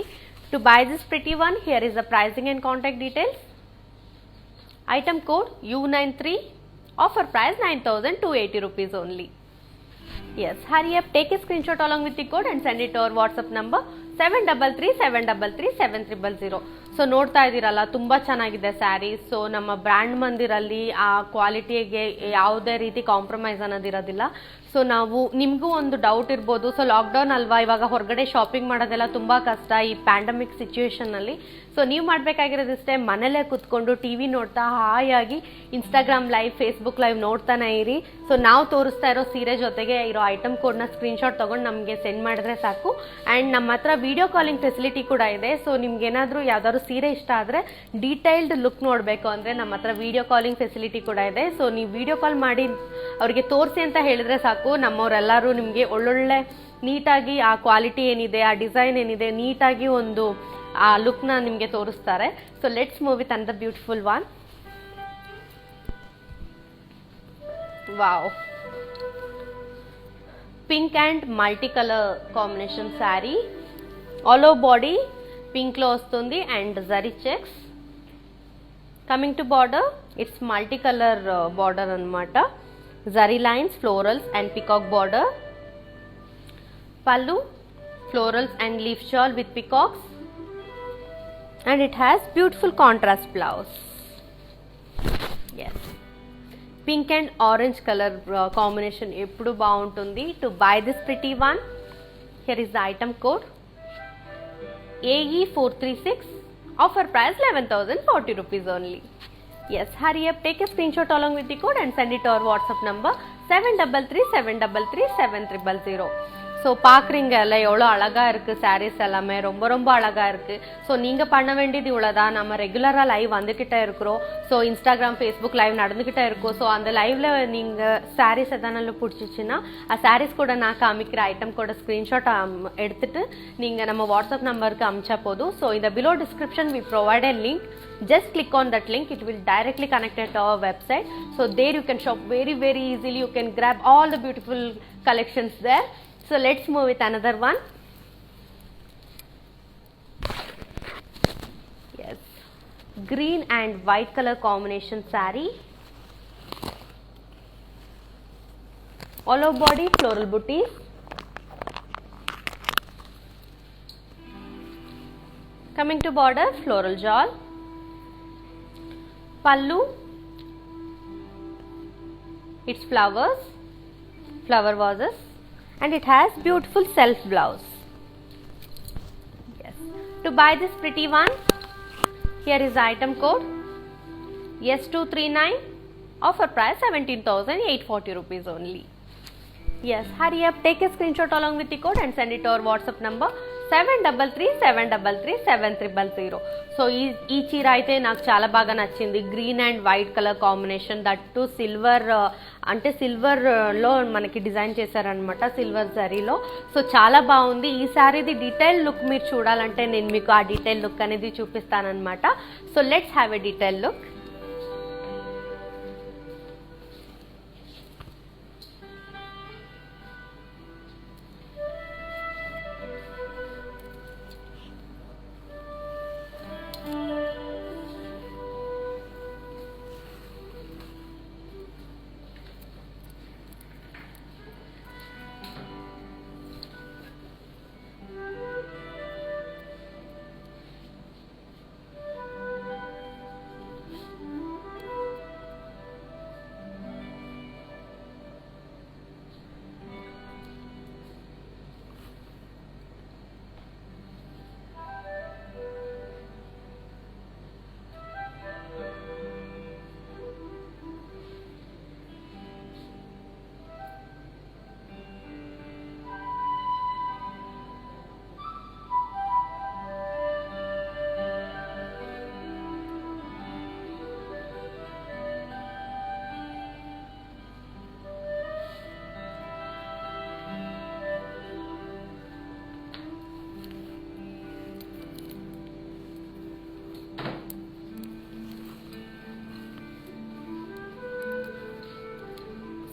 S1: To buy this pretty one, here is the pricing and contact details. Item code U93. Offer price 9,280 rupees only. Yes, hurry up, take a screenshot along with the code and send it to our WhatsApp number 733-733-7000. So ನೋಡ್ತಾ ಇದ್ದೀರಲ್ಲ ತುಂಬ ಚೆನ್ನಾಗಿದೆ sari. So ನಮ್ಮ ಬ್ರ್ಯಾಂಡ್ ಮಂದಿರಲ್ಲಿ ಆ ಕ್ವಾಲಿಟಿಗೆ ಯಾವುದೇ ರೀತಿ compromise ಅನ್ನೋದಿರೋದಿಲ್ಲ. So ನಾವು ನಿಮಗೂ ಒಂದು ಡೌಟ್ ಇರ್ಬೋದು, ಸೊ ಲಾಕ್ಡೌನ್ ಅಲ್ವಾ, ಇವಾಗ ಹೊರಗಡೆ ಶಾಪಿಂಗ್ ಮಾಡೋದೆಲ್ಲ ತುಂಬ ಕಷ್ಟ ಈ ಪ್ಯಾಂಡಮಿಕ್ ಸಿಚುವೇಶನ್ನಲ್ಲಿ. ಸೊ ನೀವು ಮಾಡಬೇಕಾಗಿರೋದಿಷ್ಟೇ, ಮನೇಲೇ ಕೂತ್ಕೊಂಡು ಟಿ ವಿ ನೋಡ್ತಾ ಹಾಯಾಗಿ ಇನ್ಸ್ಟಾಗ್ರಾಮ್ ಲೈವ್, ಫೇಸ್ಬುಕ್ ಲೈವ್ ನೋಡ್ತಾನೆ ಇರಿ. ಸೊ ನಾವು ತೋರಿಸ್ತಾ ಇರೋ ಸೀರೆ ಜೊತೆಗೆ ಇರೋ ಐಟಮ್ ಕೋಡ್ನ ಸ್ಕ್ರೀನ್ಶಾಟ್ ತೊಗೊಂಡು ನಮಗೆ ಸೆಂಡ್ ಮಾಡಿದ್ರೆ ಸಾಕು. ಆ್ಯಂಡ್ ನಮ್ಮ ಹತ್ರ ವಿಡಿಯೋ ಕಾಲಿಂಗ್ ಫೆಸಿಲಿಟಿ ಕೂಡ ಇದೆ. ಸೊ ನಿಮ್ಗೇನಾದರೂ ಯಾವ್ದಾದ್ರು ಸೀರೆ ಇಷ್ಟ ಆದರೆ ಡೀಟೈಲ್ಡ್ ಲುಕ್ ನೋಡಬೇಕು ಅಂದರೆ ನಮ್ಮ ಹತ್ರ ವಿಡಿಯೋ ಕಾಲಿಂಗ್ ಫೆಸಿಲಿಟಿ ಕೂಡ ಇದೆ. ಸೊ ನೀವು ವಿಡಿಯೋ ಕಾಲ್ ಮಾಡಿ ಅವರಿಗೆ ತೋರಿಸಿ ಅಂತ ಹೇಳಿದ್ರೆ ಸಾಕು, ನಮ್ಮವರೆಲ್ಲರೂ ನಿಮಗೆ ಒಳ್ಳೊಳ್ಳೆ ನೀಟಾಗಿ ಆ ಕ್ವಾಲಿಟಿ ಏನಿದೆ, ಆ ಡಿಸೈನ್ ಏನಿದೆ, ನೀಟಾಗಿ ಒಂದು ಆ ಲುಕ್ನ ನಿಮಗೆ ತೋರಿಸ್ತಾರೆ. So let's move with another beautiful one. Wow, pink and multi colour combination saree. All over body pink లో వస్తుంది and zari checks. Coming to border, it's multi colour border అన్నమాట. Zari lines, florals and peacock border. Pallu, florals and leaf shawl with peacocks, and it has beautiful contrast blouse. Yes, pink and orange color combination eppudu baaguntundi. To buy this pretty one, Here is the item code AE436. Offer price 11,040 rupees only. Yes, hurry up, take a screenshot along with the code and send it to our WhatsApp number 733-733-7300. So பார்க்குறீங்கல்ல எவ்வளோ அழகாக இருக்குது சாரீஸ் எல்லாமே, ரொம்ப ரொம்ப அழகாக இருக்குது. So நீங்கள் பண்ண வேண்டியது இவ்வளோதான். நம்ம ரெகுலராக லைவ் வந்துக்கிட்டே இருக்கிறோம். ஸோ இன்ஸ்டாகிராம், ஃபேஸ்புக் லைவ் நடந்துக்கிட்டே இருக்கும். ஸோ அந்த லைவில் நீங்கள் சாரீஸ் எதனாலும் பிடிச்சிச்சின்னா சாரீஸ் கூட நான் காமிக்கிற ஐட்டம் கூட ஸ்க்ரீன்ஷாட் எடுத்துகிட்டு நீங்கள் நம்ம வாட்ஸ்அப் நம்பருக்கு அமிச்சா போதும். ஸோ இந்த below description we provide a link. Just click on that link, it will directly connect it to our website. So there you can shop very easily. You can grab all the beautiful collections there. So let's move with another one. Yes, green and white color combination saree, all over body floral booties, coming to border floral jewel, pallu, it's flowers, flower vases, and it has beautiful self blouse. Yes, to buy this pretty one, here is the item code S239. Offer price 17,840 rupees only. Yes, hurry up, take a screenshot along with the code and send it to our WhatsApp number 733-733-7300. So ఈ చీర అయితే నాకు చాలా బాగా నచ్చింది. Green and white colour combination, that to silver, అంటే సిల్వర్లో మనకి design చేశారనమాట, సిల్వర్ జరీలో. సో చాలా బాగుంది. ఈ సారీది డీటెయిల్ లుక్ మీరు చూడాలంటే నేను మీకు ఆ డీటెయిల్ లుక్ అనేది చూపిస్తానమాట. So let's have a detail look.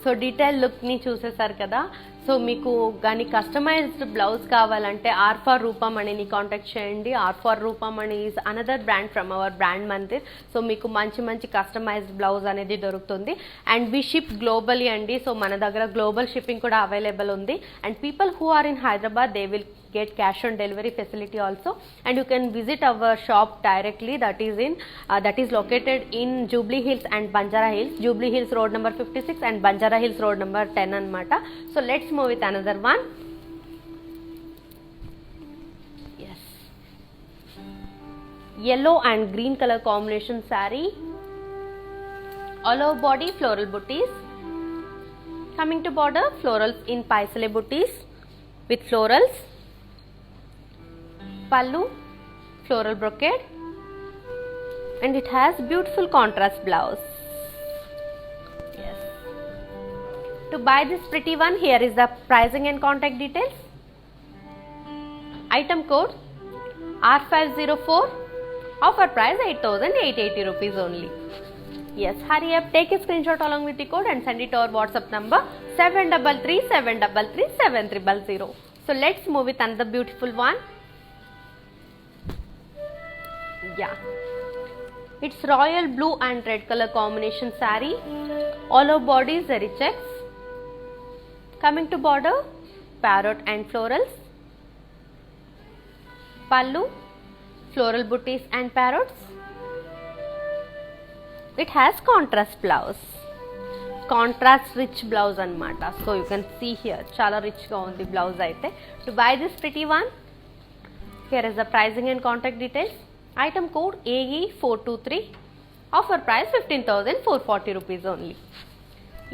S1: So detail లుక్ని చూసేసారు కదా. సో మీకు కానీ కస్టమైజ్డ్ బ్లౌజ్ కావాలంటే ఆర్ ఫర్ రూపమణిని కాంటాక్ట్ చేయండి. R for Rupamani is another brand from our brand Mandir. So మీకు మంచి కస్టమైజ్డ్ బ్లౌజ్ అనేది దొరుకుతుంది. అండ్ వి షిప్ గ్లోబలీ అండి. సో మన దగ్గర గ్లోబల్ షిప్పింగ్ కూడా అవైలబుల్ ఉంది. And people who are in Hyderabad they will get cash on delivery facility also, and you can visit our shop directly, that is located in Jubilee Hills and Banjara Hills. Jubilee Hills road number 56 and Banjara Hills road number 10 anamata. So let's move with another one. Yes, yellow and green color combination saree, all over body floral booties, coming to border florals in paisale booties with florals, pallu floral brocade, and it has beautiful contrast blouse. Yes, to buy this pretty one, here is the pricing and contact details. Item code R504. Offer price 8,880 rupees only. Yes, hurry up, take a screenshot along with the code and send it to our WhatsApp number 733-733-7300. So let's move with another beautiful one. Yeah, it's royal blue and red color combination saree, all over body zari checks, coming to border parrot and florals, pallu floral booties and parrots. It has contrast blouse. Contrast rich blouse అనమాట. So you can see here చాలా రిచ్గా ఉంది blouse అయితే. To buy this pretty one, here is the pricing and contact details. Item code AE423. Offer price 15,440 rupees only.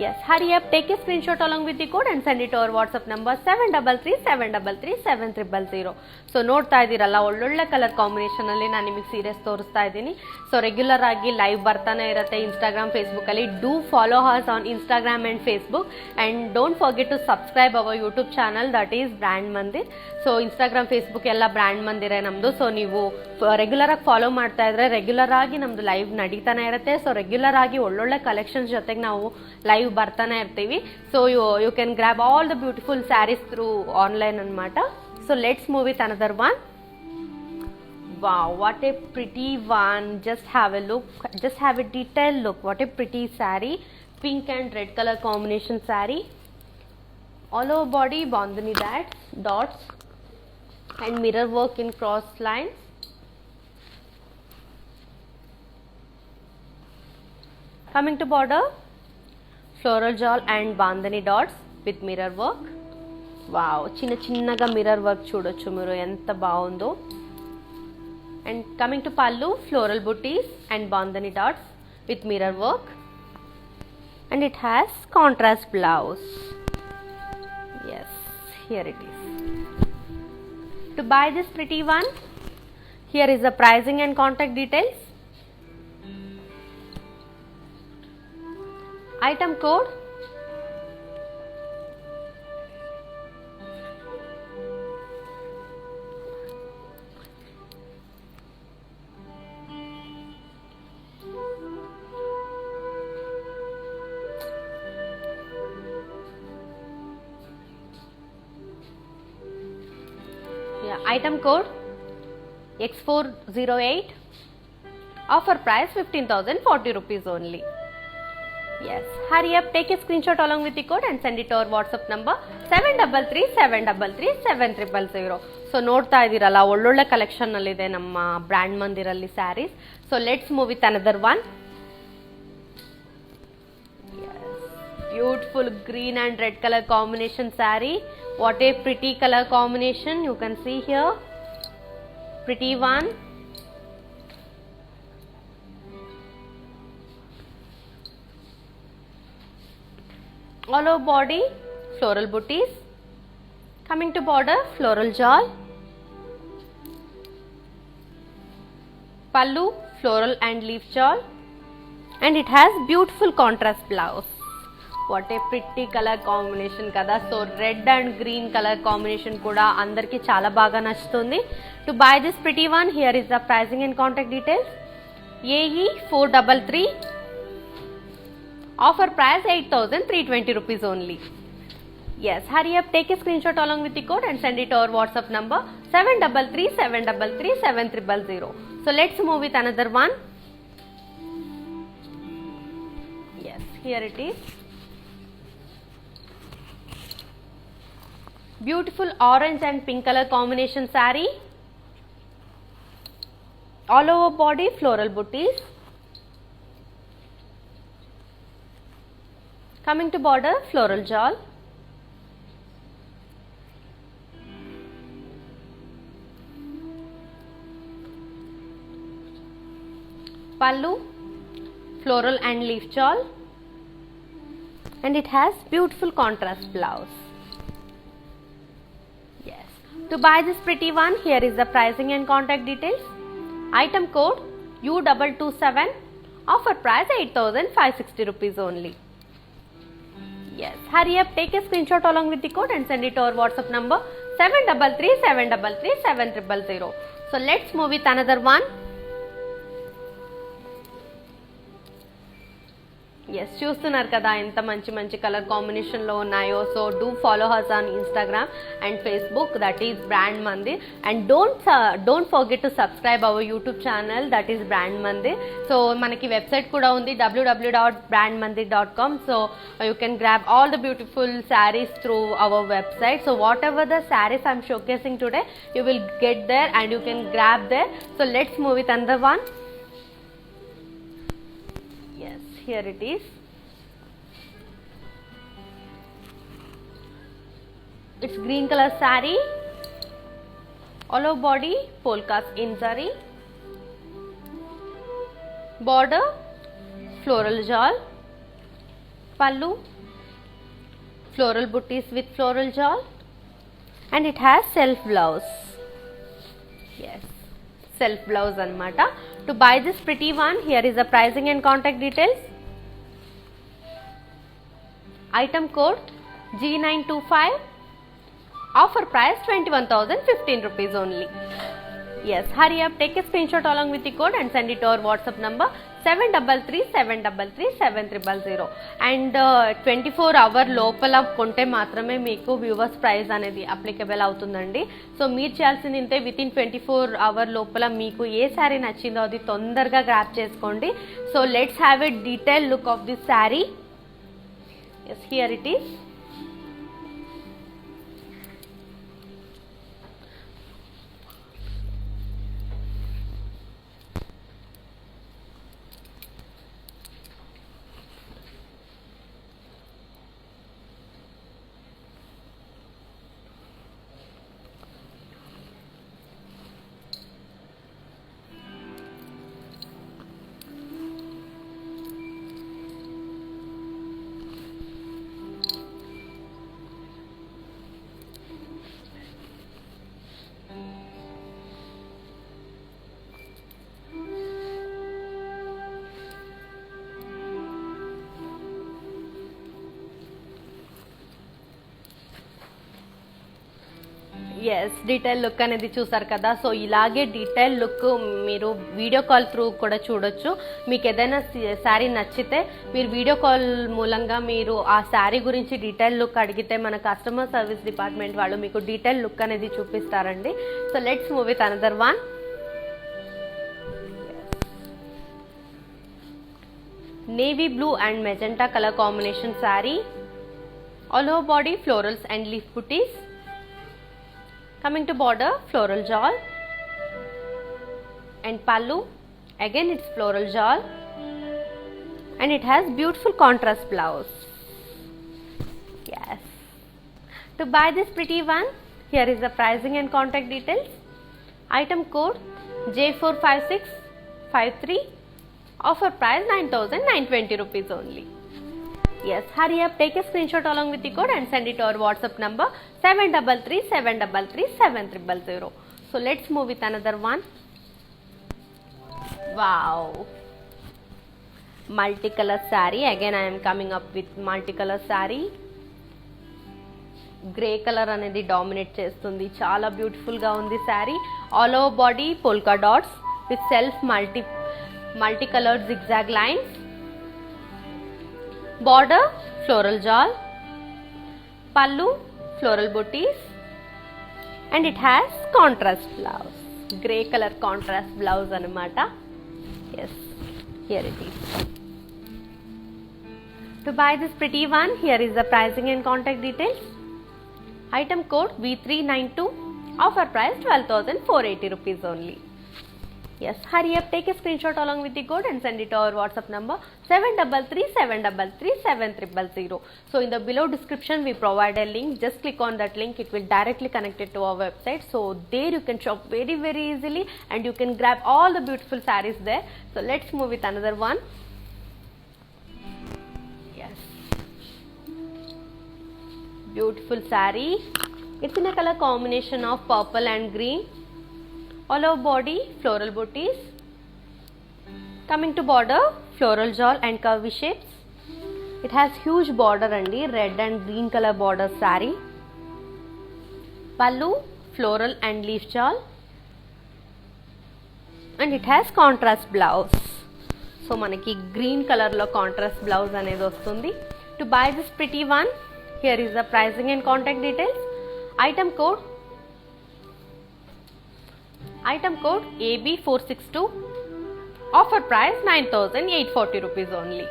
S1: Yes, hurry up, take a screenshot along with the code and send it to our WhatsApp number 733-733-7300. So ನೋಡ್ತಾ ಇದ್ದೀರಲ್ಲ, ಒಳ್ಳೊಳ್ಳೆ colour ಕಾಂಬಿನೇಷನಲ್ಲಿ ನಾನು ನಿಮಗೆ ಸೀರೆಸ್ ತೋರಿಸ್ತಾ ಇದ್ದೀನಿ. So regular ಆಗಿ live ಬರ್ತಾನೆ ಇರುತ್ತೆ ಇನ್ಸ್ಟಾಗ್ರಾಮ್, ಫೇಸ್ಬುಕ್ಕಲ್ಲಿ. Do follow hers on Instagram and Facebook and don't forget to subscribe our YouTube channel, that is brand Mandir. So Instagram, Facebook ಎಲ್ಲ ಬ್ರ್ಯಾಂಡ್ ಮಂದಿರೇ ನಮ್ಮದು. ಸೊ ನೀವು ರೆಗ್ಯುಲರ್ ಆಗಿ ಫಾಲೋ ಮಾಡ್ತಾ ಇದ್ರೆ ರೆಗ್ಯುಲರ್ ಆಗಿ ನಮ್ಮದು ಲೈವ್ ನಡೀತಾನೆ ಇರುತ್ತೆ. ಸೊ ರೆಗ್ಯುಲರ್ ಆಗಿ ಒಳ್ಳೊಳ್ಳೆ ಕಲೆಕ್ಷನ್ಸ್ ಜೊತೆಗೆ ನಾವು ಲೈವ್ ಬರ್ತಾನೆ ಇರ್ತೀವಿ. So you can grab all the beautiful sarees through online ಅನ್మాట. So let's move with another one. Wow, what a pretty one. Just have a look, just have a detailed look. What a pretty saree, pink and red color combination saree. All over body bandhani dots and mirror work in cross lines. Coming to border, floral jewel and bandhani dots with mirror work. Wow, చిన్న చిన్నగా mirror work చూడొచ్చు మీరు, ఎంత బాగుందో. And coming to pallu, floral butis and bandhani dots with mirror work. And it has contrast blouse. Yes, here it is. To buy this pretty one, here is the pricing and contact details. Item code item code X408. Offer price 15,040 rupees only. Yes, hurry up, take a screenshot along with the code and send it to our WhatsApp number 733-733-7300. So ನೋಡ್ತಾ ಇದ್ದೀರಲ್ಲ, ಒಳ್ಳೊಳ್ಳೆ collection ಅಲ್ಲಿ ಇದೆ ನಮ್ಮ ಬ್ರ್ಯಾಂಡ್ ಮಂದಿರಲ್ಲಿ sarees. So let's move with another one. Beautiful green and red color combination saree. What a pretty color combination, you can see here. Pretty one. All over body floral booties. Coming to border, floral jewel. Pallu, floral and leaf jewel. And it has beautiful contrast blouse. What a pretty colour combination కదా. So red and green colour combination కూడా అందరికీ చాలా బాగా నచ్చుతుంది. To buy this pretty one, here is the pricing and contact details. AE433. Offer price 8,320 rupees only. Yes, hurry up, take a screenshot along with the code and send it to our WhatsApp number 733-733-7300. So let's move with another one. Yes, here it is. Beautiful orange and pink color combination saree. All over body floral booties. Coming to border, floral jewel. Pallu, floral and leaf jewel. And it has beautiful contrast blouse. To buy this pretty one, here is the pricing and contact details. Item code U227. Offer price 8,560 rupees only. Yes, hurry up, take a screenshot along with the code and send it to our WhatsApp number 733-733-7300. So let's move with another one. Yes, చూస్తున్నారు కదా ఎంత మంచి మంచి colour కాంబినేషన్లో ఉన్నాయో. So do follow hers on Instagram and Facebook, that is brand Mandir. And don't forget to subscribe our YouTube channel, that is brand Mandir. So మనకి website కూడా ఉంది, www.brandmandir.com. So you can grab all the beautiful saris through our website. So whatever the saris I'm showcasing today, you will get there and you can grab there. So let's move with another one. Here it is. It's green color saree, all over body polkas in zari, border floral jal, pallu floral booties with floral jal, and it has self blouse. Yes, self blouse anamata. To buy this pretty one, here is the pricing and contact details. Item code G925. Offer price 21,015 rupees only. Yes, hurry up, take a screenshot along with the code and send it to our WhatsApp number 733-733-7300. And 24 hour లోపల కొంటే మాత్రమే మీకు viewers price అనేది applicable అవుతుందండి. So మీరు చేయాల్సింది ఇంతే, with in 24 hour లోపల మీకు ఏ శారీ నచ్చిందో అది తొందరగా గ్రాప్ చేసుకోండి. So let's have a detail look of this sari. Yes, here it is. Yes, detail look అనేది చూసారు కదా. సో ఇలాగే డీటెయిల్ లుక్ మీరు వీడియో కాల్ త్రూ కూడా చూడొచ్చు. మీకు ఏదైనా శారీ నచ్చితే మీరు వీడియో కాల్ మూలంగా మీరు ఆ శారీ గురించి డీటెయిల్ లుక్ అడిగితే మన కస్టమర్ సర్వీస్ డిపార్ట్మెంట్ వాళ్ళు మీకు డీటెయిల్ లుక్ అనేది చూపిస్తారండి. So let's move with another one. Navy blue and magenta colour combination saree, all over body florals and leaf butis. Coming to border, floral jal, and pallu, again it's floral jal, and it has beautiful contrast blouse. Yes. To buy this pretty one, here is the pricing and contact details. Item code J45653. Offer price 9,920 rupees only. Yes, hurry up, take a screenshot along with the code and send it to our WhatsApp number 733-733-7300. So let's move with another one. Wow, multicolor saree. Again I am coming up with multicolor saree. Grey colour అనేది dominate చేస్తుంది. చాలా beautiful గా ఉంది sari. All over body polka dots with self multi coloured zigzag lines. Border floral jal, pallu floral booties, and it has contrast blouse. Grey color contrast blouse anamata. Yes, here it is. To buy this pretty one, here is the pricing and contact details. Item code V392. Offer price 12,480 rupees only. Yes, hurry up, take a screenshot along with the code and send it to our WhatsApp number 733-733-7300. So in the below description we provide a link. Just click on that link, it will directly connect it to our website. So there you can shop very easily and you can grab all the beautiful sarees there. So let's move with another one. Yes, beautiful saree. It's in a color combination of purple and green. All over body floral booties. Coming to border, floral jal and curvy shapes. It has huge border andi, red and green color border saree. Pallu floral and leaf jal, and it has contrast blouse. So manaki green color lo contrast blouse anedi vastundi. To buy this pretty one, here is the pricing and contact details. Item code AB462. Offer price 9,840 rupees only.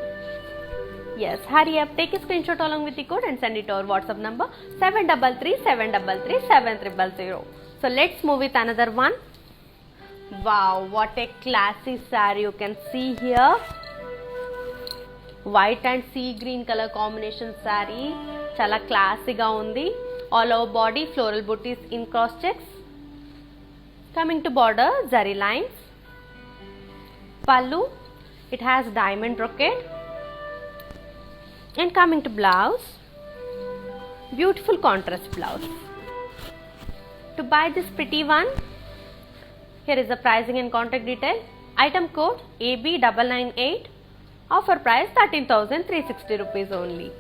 S1: Yes, hurry up, take a screenshot along with the code and send it to our WhatsApp number 733-733-7300. So let's move with another one. Wow, what a classy saree you can see here. White and sea green color combination saree. Chala classy ga undi. All over body floral booties in cross checks. Coming to border, zari lines. Pallu, it has diamond brocade. And coming to blouse, beautiful contrast blouse. To buy this pretty one, here is the pricing and contact detail. Item code AB998. Offer price 13,360 rupees only.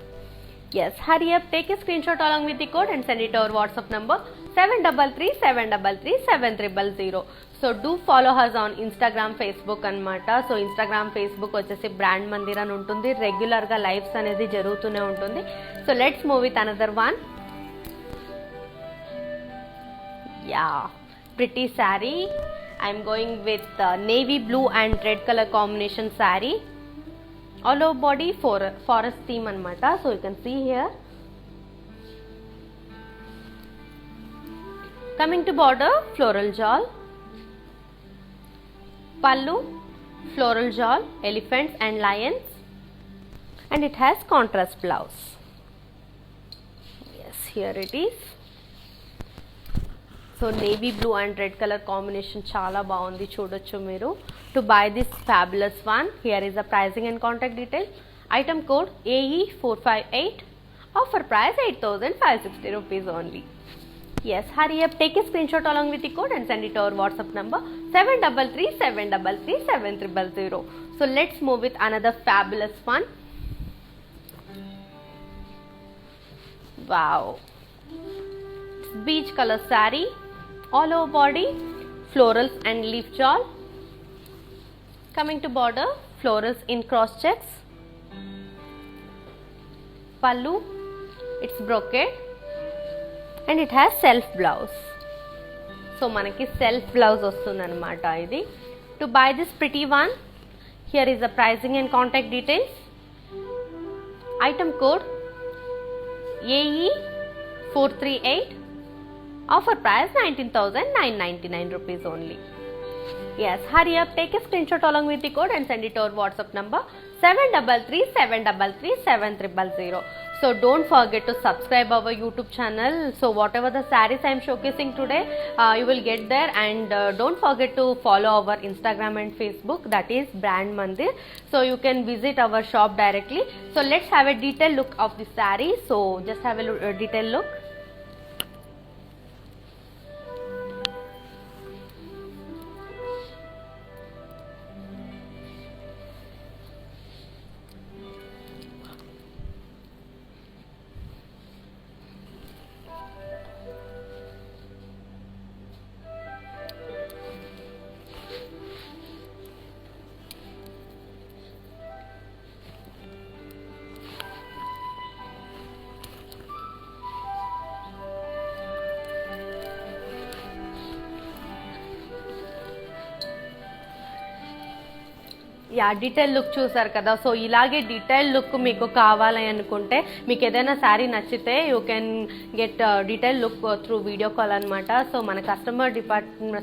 S1: Yes, hurry up, take a screenshot along with the code and send it to our WhatsApp number 733-733-7300. So do follow us on Instagram, Facebook అన్నమాట. So Instagram Facebook వచ్చేసి brand Mandir అని ఉంటుంది. రెగ్యులర్గా lives అనేది జరుగుతూనే ఉంటుంది. So let's move with another one. Yeah, pretty sari. I'm going with navy blue and red colour combination sari. All over body forest theme anamata. So you can see here. Coming to border, floral jewel. Pallu, floral jewel, elephants and lions, and it has contrast blouse. Yes, here it is. So navy blue and red color combination chala baagundi, chudochu meeru. To buy this fabulous one, here is the pricing and contact details. Item code AE458. Offer price 8,560 rupees only. Yes, hurry up, take a screenshot along with the code and send it to our WhatsApp number 733-733-7300. So let's move with another fabulous one. Wow, it's beach color saree. All over body florals and leaf jewel. Coming to border, florals in cross checks. Pallu, it's brocade and it has self blouse. So manaki self blouse vastundi anamata idi. To buy this pretty one, here is the pricing and contact details. Item code AE438. Offer price 19,999 rupees only. Yes, hurry up, take a screenshot along with the code and send it to our WhatsApp number 733-733-7300. So don't forget to subscribe our YouTube channel. So whatever the sarees I am showcasing today, you will get there, and don't forget to follow our Instagram and Facebook, that is Brand Mandir. So you can visit our shop directly. So let's have a detailed look of the saree. So just have a detailed look. Yeah, detail look చూసారు కదా. So ఇలాగే detail look మీకు కావాలి అనుకుంటే, మీకు ఏదైనా శారీ నచ్చితే you can get detail look through video call అనమాట. సో మన కస్టమర్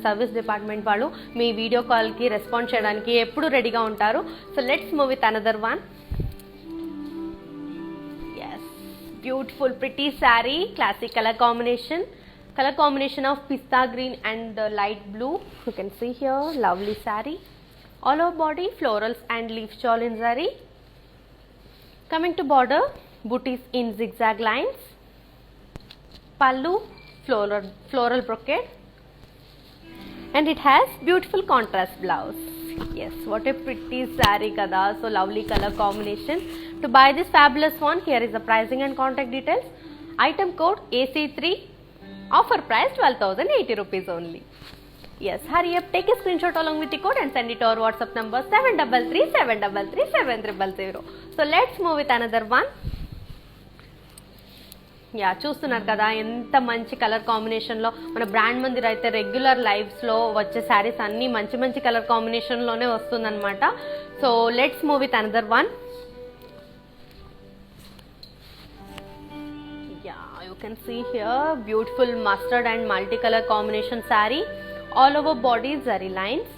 S1: సర్వీస్ డిపార్ట్మెంట్ వాళ్ళు మీ వీడియో కాల్కి రెస్పాండ్ చేయడానికి ఎప్పుడు రెడీగా ఉంటారు. So let's move with another one. Yes, beautiful pretty sari, classic colour combination of pista green and light blue. You can see here, lovely saree. All over body florals and leaf shawl in zari. Coming to border, booties in zigzag lines. Pallu, floral brocade, and it has beautiful contrast blouse. Yes, what a pretty saree kada. So lovely color combination. To buy this fabulous one, here is the pricing and contact details. Item code AC3. Offer price 12,080 rupees only. Yes, hurry up, take a screenshot along with the code and send it to our WhatsApp number 733-733-7300. So let's move with another one. Yeah, చూస్తున్నారు కదా ఎంత మంచి colour కాంబినేషన్లో. మన brand Mandir అయితే regular లైవ్స్లో వచ్చే శారీస్ అన్నీ మంచి మంచి కలర్ కాంబినేషన్లోనే వస్తుందన్నమాట. So let's move with another one. Yeah, you can see here beautiful mustard and multi colour combination sari. All over body zari lines.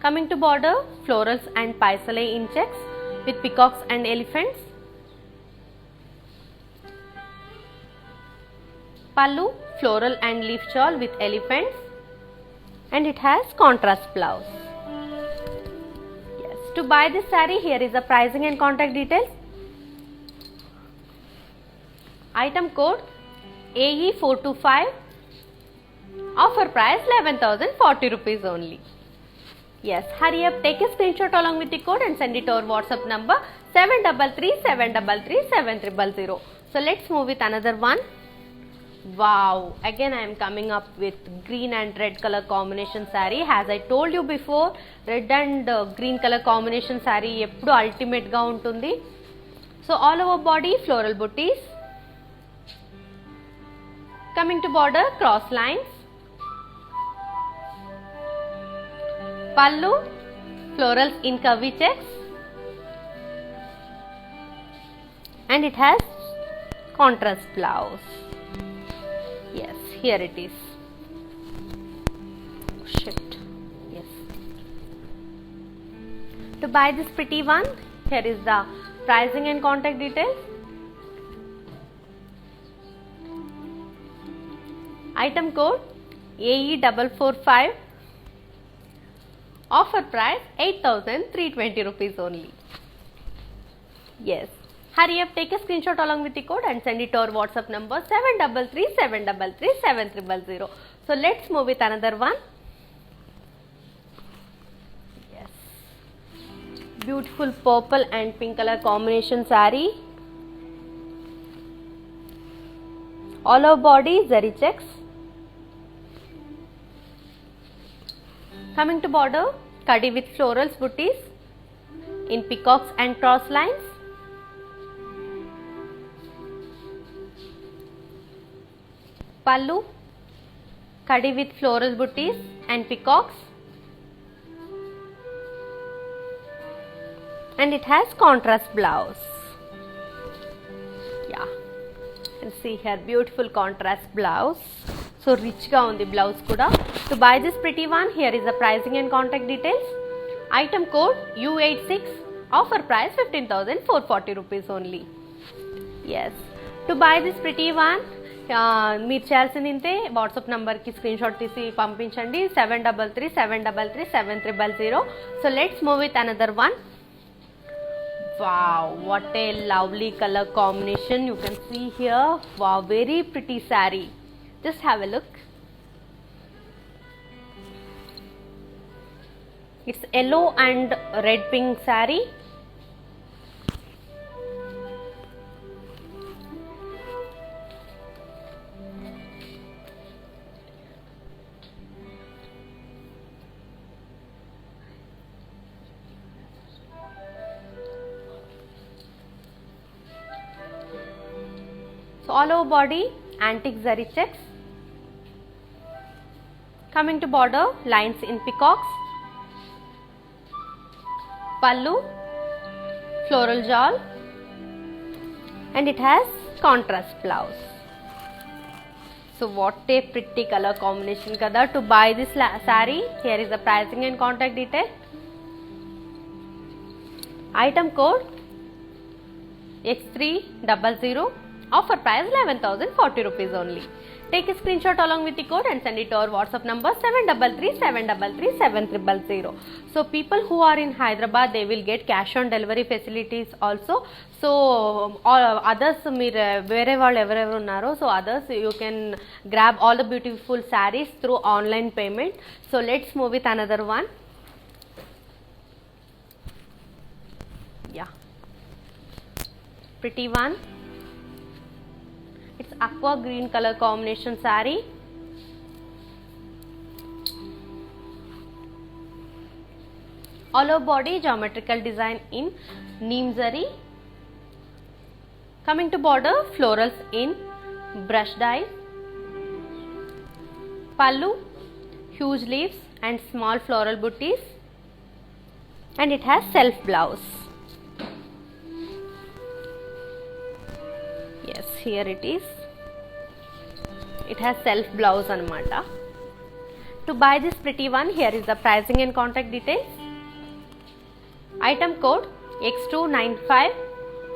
S1: Coming to border, florals and paisaley in checks with peacocks and elephants. Pallu, floral and leaf shawl with elephants, and it has contrast blouse. Yes, to buy this saree, here is the pricing and contact details. Item code AE425, offer price 11,040 rupees only. Yes, hurry up, take a screenshot along with the code and send it to our WhatsApp number 733-733-7300. So let's move with another one. Wow, again I am coming up with green and red color combination saree. As I told you before, red and green color combination saree eppudu ultimate ga untundi. So all over body floral booties. Coming to border, cross lines. Pallu, florals in curvy checks, and it has contrast blouse. Yes, here it is. Shit. Yes. To buy this pretty one, here is the pricing and contact details. Item code AE445, offer price 8,320 rupees only. Yes, hurry up, take a screenshot along with the code and send it to our WhatsApp number 733-733-7300. So let's move with another one. Yes, beautiful purple and pink color combination saree. All over body zari checks. Coming to border, kadi with florals booties in peacocks and cross lines. Pallu, kadi with floral booties and peacocks, and it has contrast blouse. Yeah, and see here, beautiful contrast blouse. So rich ga undi blouse kuda. To buy this pretty one, here is the pricing and contact details. Item code U86, offer price 15,440 rupees only. Yes, to buy this pretty one, మీరు చేయాల్సింది WhatsApp నెంబర్కి screenshot తీసి పంపించండి 733-733-7300. So let's move with another one. Wow, what a lovely color combination you can see here. Wow, very pretty saree. Just have a look. It's yellow and red pink saree. So all over body antique zari checks. Coming to border, lines in peacocks. Pallu, floral shawl, and it has contrast blouse. So what a pretty color combination kada. To buy this saree, here is the pricing and contact detail. Item code X300, offer price 11,040 rupees only. Take a screenshot along with the code and send it to our WhatsApp number 733-733-7300. So people who are in Hyderabad, they will get cash on delivery facilities also. So all others, wherever ఎవరెవరు ఉన్నారో, so others you can grab all the beautiful sarees through online payment. So let's move with another one. Yeah, pretty one. It's aqua green color combination saree. All over body geometrical design in neem zari. Coming to border, florals in brush dye. Pallu, huge leaves and small floral booties, and it has self blouse. Yes, here it is. It has self blouse anamata. To buy this pretty one, here is the pricing and contact details. Item code X295,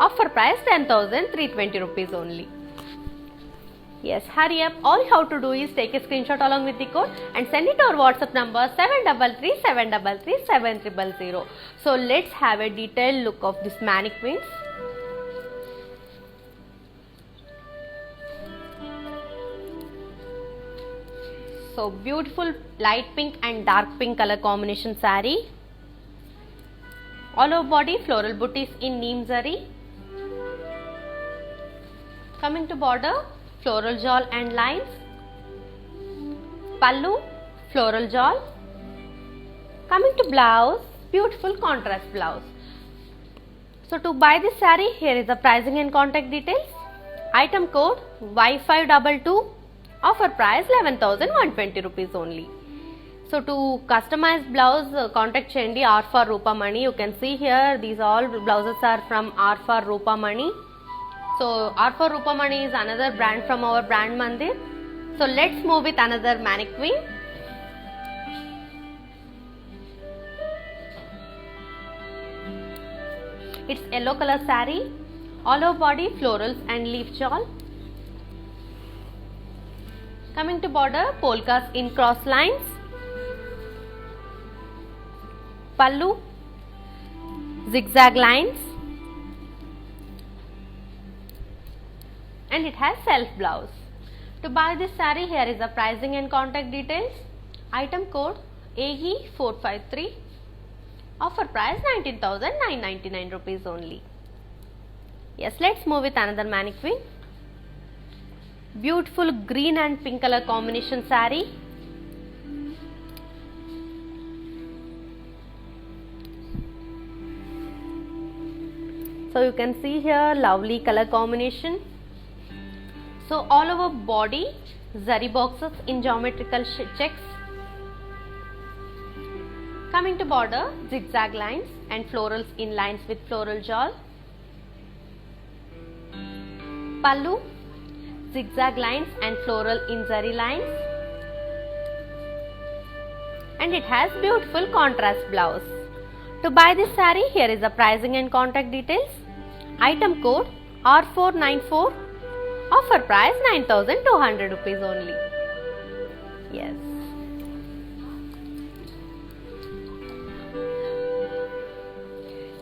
S1: offer price 10,320 rupees only. Yes, hurry up. All you have to do is take a screenshot along with the code and send it to our WhatsApp number 733-733-7000. So let's have a detailed look of this mannequins. So beautiful light pink and dark pink color combination saree. All over body floral booties in neem zari. Coming to border, floral jawl and lines. Pallu, floral jawl. Coming to blouse, beautiful contrast blouse. So to buy this saree, here is the pricing and contact details. Item code Y522. Offer price 11,120 rupees only. So to customize blouse, contact cheyandi R for Rupamani. You can see here these all blouses are from R for Rupamani. So R for Rupamani is another brand from our brand Mandir. So let's move with another mannequin. It's yellow color saree. All over body florals and leaf shawl. Coming to border, polkas in cross lines. Pallu, zigzag lines. And it has self blouse. To buy this saree, here is the pricing and contact details. Item code AE453. Offer price 19,999 rupees only. Yes, let's move with another mannequin. Beautiful green and pink color combination saree. So you can see here lovely color combination. So all over body zari boxes in geometrical checks. Coming to border, zigzag lines and florals in lines with floral jawl. Pallu, zigzag lines and floral in zari lines. And it has beautiful contrast blouse. To buy this saree, here is the pricing and contact details. Item code R494. Offer price 9,200 rupees only. Yes.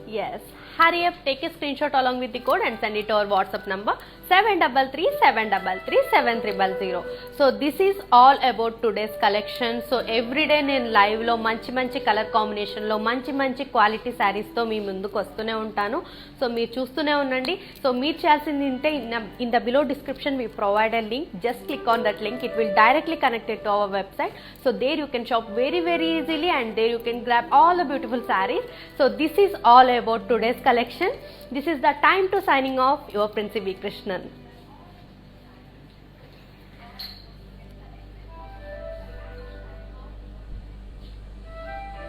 S1: Yes. Hurry up, take a screenshot along with the code and send it to our WhatsApp number 733-733-7000. So this is all about today's collection. So every day నేను live లో మంచి colour combination లో మంచి quality saris తో మీ ముందుకు వస్తూనే ఉంటాను. So మీరు చూస్తూనే ఉండండి. సో మీరు చేయాల్సింది ఏంటంటే in the below description we provide a link. Just click on that link. It will directly connect it to our website. So there you can shop very easily and there you can grab all the beautiful sarees. So this is all about today's collection. This is the time to signing off. Your Prince B. Krishnan.